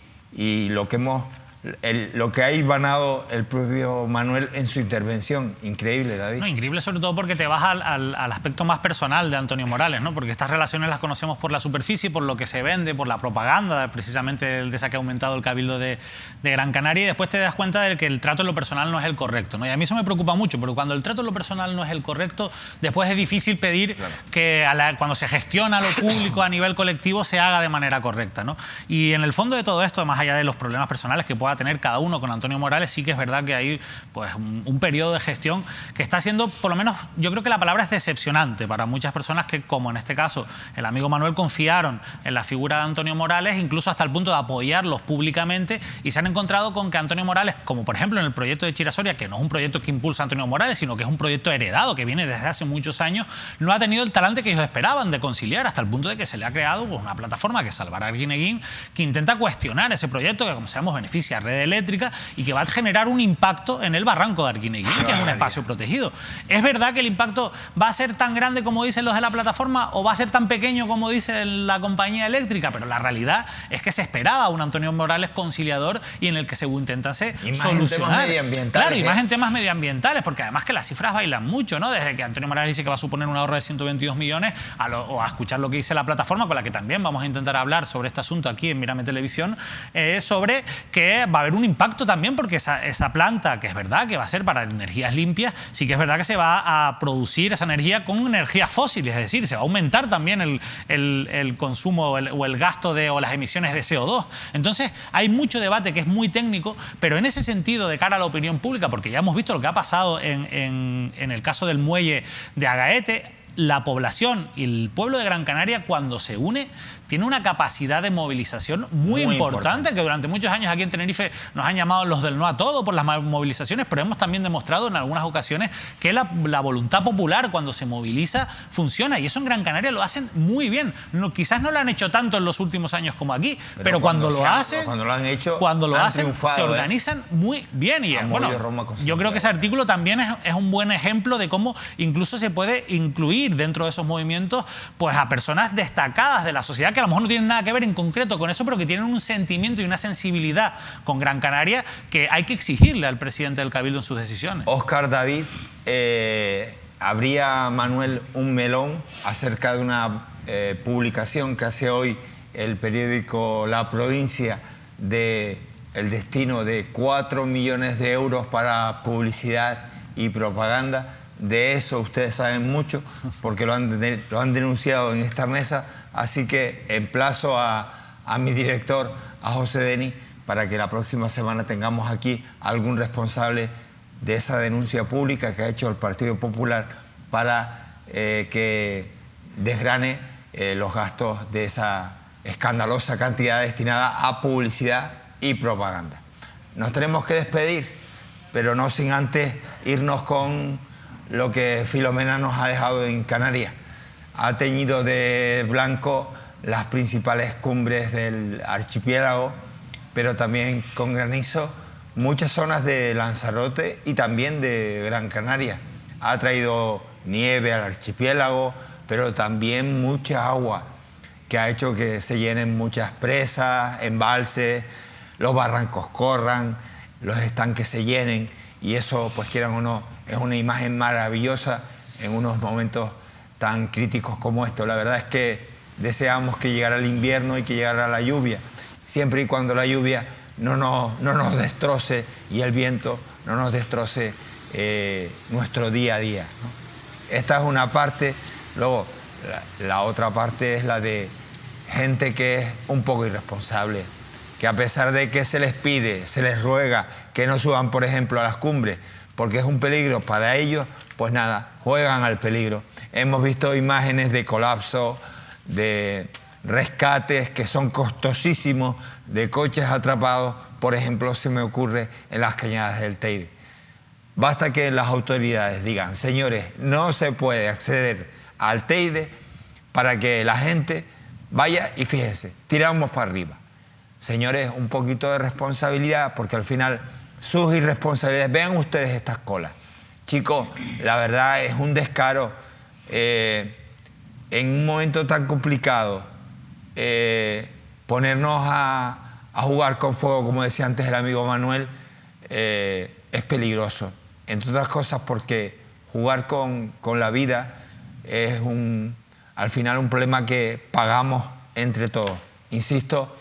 lo que ha hilvanado el propio Manuel en su intervención. Increíble, David. No, increíble sobre todo porque te vas al aspecto más personal de Antonio Morales, ¿no? Porque estas relaciones las conocemos por la superficie, por lo que se vende, por la propaganda, precisamente de esa que ha aumentado el Cabildo de Gran Canaria, y después te das cuenta de que el trato en lo personal no es el correcto, ¿no? Y a mí eso me preocupa mucho, porque cuando el trato en lo personal no es el correcto, después es difícil pedir que cuando se gestiona lo público a nivel colectivo se haga de manera correcta, ¿no? Y en el fondo de todo esto, más allá de los problemas personales que pueda tener cada uno con Antonio Morales, sí que es verdad que hay pues, un periodo de gestión que está siendo, por lo menos, yo creo que la palabra es decepcionante para muchas personas que, como en este caso el amigo Manuel, confiaron en la figura de Antonio Morales, incluso hasta el punto de apoyarlos públicamente, y se han encontrado con que Antonio Morales, como por ejemplo en el proyecto de Chirasoria, que no es un proyecto que impulsa Antonio Morales, sino que es un proyecto heredado que viene desde hace muchos años, no ha tenido el talante que ellos esperaban de conciliar, hasta el punto de que se le ha creado pues, una plataforma que es Salvar Arguineguín, que intenta cuestionar ese proyecto que, como sabemos, beneficia a Red Eléctrica y que va a generar un impacto en el barranco de Arguineguín, que es un espacio protegido. ¿Es verdad que el impacto va a ser tan grande como dicen los de la plataforma o va a ser tan pequeño como dice la compañía eléctrica? Pero la realidad es que se esperaba un Antonio Morales conciliador y en el que se intentase solucionar. Claro, y más en temas medioambientales, porque además que las cifras bailan mucho, ¿no? Desde que Antonio Morales dice que va a suponer un ahorro de 122 millones o a escuchar lo que dice la plataforma, con la que también vamos a intentar hablar sobre este asunto aquí en Mírame Televisión, sobre que va a haber un impacto también, porque esa planta, que es verdad que va a ser para energías limpias, sí que es verdad que se va a producir esa energía con energías fósiles, es decir, se va a aumentar también el consumo o el gasto o las emisiones de CO2. Entonces, hay mucho debate que es muy técnico, pero en ese sentido, de cara a la opinión pública, porque ya hemos visto lo que ha pasado en el caso del muelle de Agaete, la población y el pueblo de Gran Canaria, cuando se une, tiene una capacidad de movilización muy importante, que durante muchos años aquí en Tenerife nos han llamado los del no a todo por las movilizaciones, pero hemos también demostrado en algunas ocasiones que la voluntad popular, cuando se moviliza, funciona, y eso en Gran Canaria lo hacen muy bien. Quizás no lo han hecho tanto en los últimos años como aquí, pero cuando lo hacen, se organizan muy bien. Y bueno, yo creo que ese artículo también es un buen ejemplo de cómo incluso se puede incluir dentro de esos movimientos pues a personas destacadas de la sociedad, que a lo mejor no tienen nada que ver en concreto con eso, pero que tienen un sentimiento y una sensibilidad con Gran Canaria que hay que exigirle al presidente del Cabildo en sus decisiones. Óscar, David, habría, Manuel, un melón acerca de una publicación que hace hoy el periódico La Provincia de el destino de 4 millones de euros para publicidad y propaganda. De eso ustedes saben mucho porque lo han denunciado en esta mesa, así que emplazo a mi director, a José Denis, para que la próxima semana tengamos aquí algún responsable de esa denuncia pública que ha hecho el Partido Popular para que desgrane los gastos de esa escandalosa cantidad destinada a publicidad y propaganda. Nos tenemos que despedir, pero no sin antes irnos con lo que Filomena nos ha dejado en Canarias. Ha teñido de blanco las principales cumbres del archipiélago, pero también con granizo muchas zonas de Lanzarote y también de Gran Canaria. Ha traído nieve al archipiélago, pero también mucha agua, que ha hecho que se llenen muchas presas, embalses, los barrancos corran, los estanques se llenen, y eso, pues quieran o no, es una imagen maravillosa en unos momentos tan críticos como estos. La verdad es que deseamos que llegara el invierno y que llegara la lluvia, siempre y cuando la lluvia no nos destroce y el viento no nos destroce nuestro día a día, ¿no? Esta es una parte. Luego, la otra parte es la de gente que es un poco irresponsable, que a pesar de que se les pide, se les ruega que no suban, por ejemplo, a las cumbres, porque es un peligro para ellos, pues nada, juegan al peligro. Hemos visto imágenes de colapso, de rescates que son costosísimos, de coches atrapados, por ejemplo, se me ocurre en las cañadas del Teide. Basta que las autoridades digan, señores, no se puede acceder al Teide para que la gente vaya y fíjense, tiramos para arriba. Señores, un poquito de responsabilidad, porque al final sus irresponsabilidades, vean ustedes estas colas. Chicos, la verdad es un descaro en un momento tan complicado ponernos a jugar con fuego, como decía antes el amigo Manuel, es peligroso. Entre otras cosas porque jugar con la vida es al final un problema que pagamos entre todos. Insisto,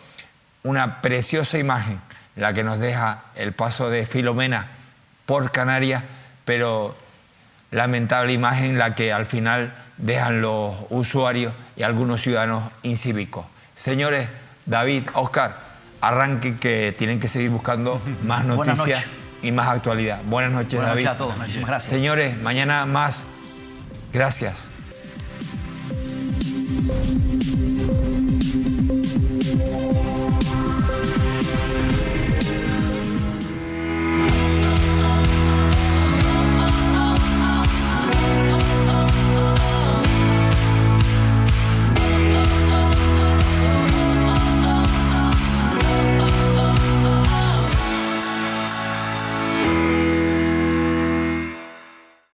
una preciosa imagen la que nos deja el paso de Filomena por Canarias, pero lamentable imagen la que al final dejan los usuarios y algunos ciudadanos incívicos. Señores, David, Óscar, arranquen que tienen que seguir buscando más noticias y más actualidad. Buenas noches, Buenas David. noches a todos. Muchísimas gracias. Señores, mañana más. Gracias.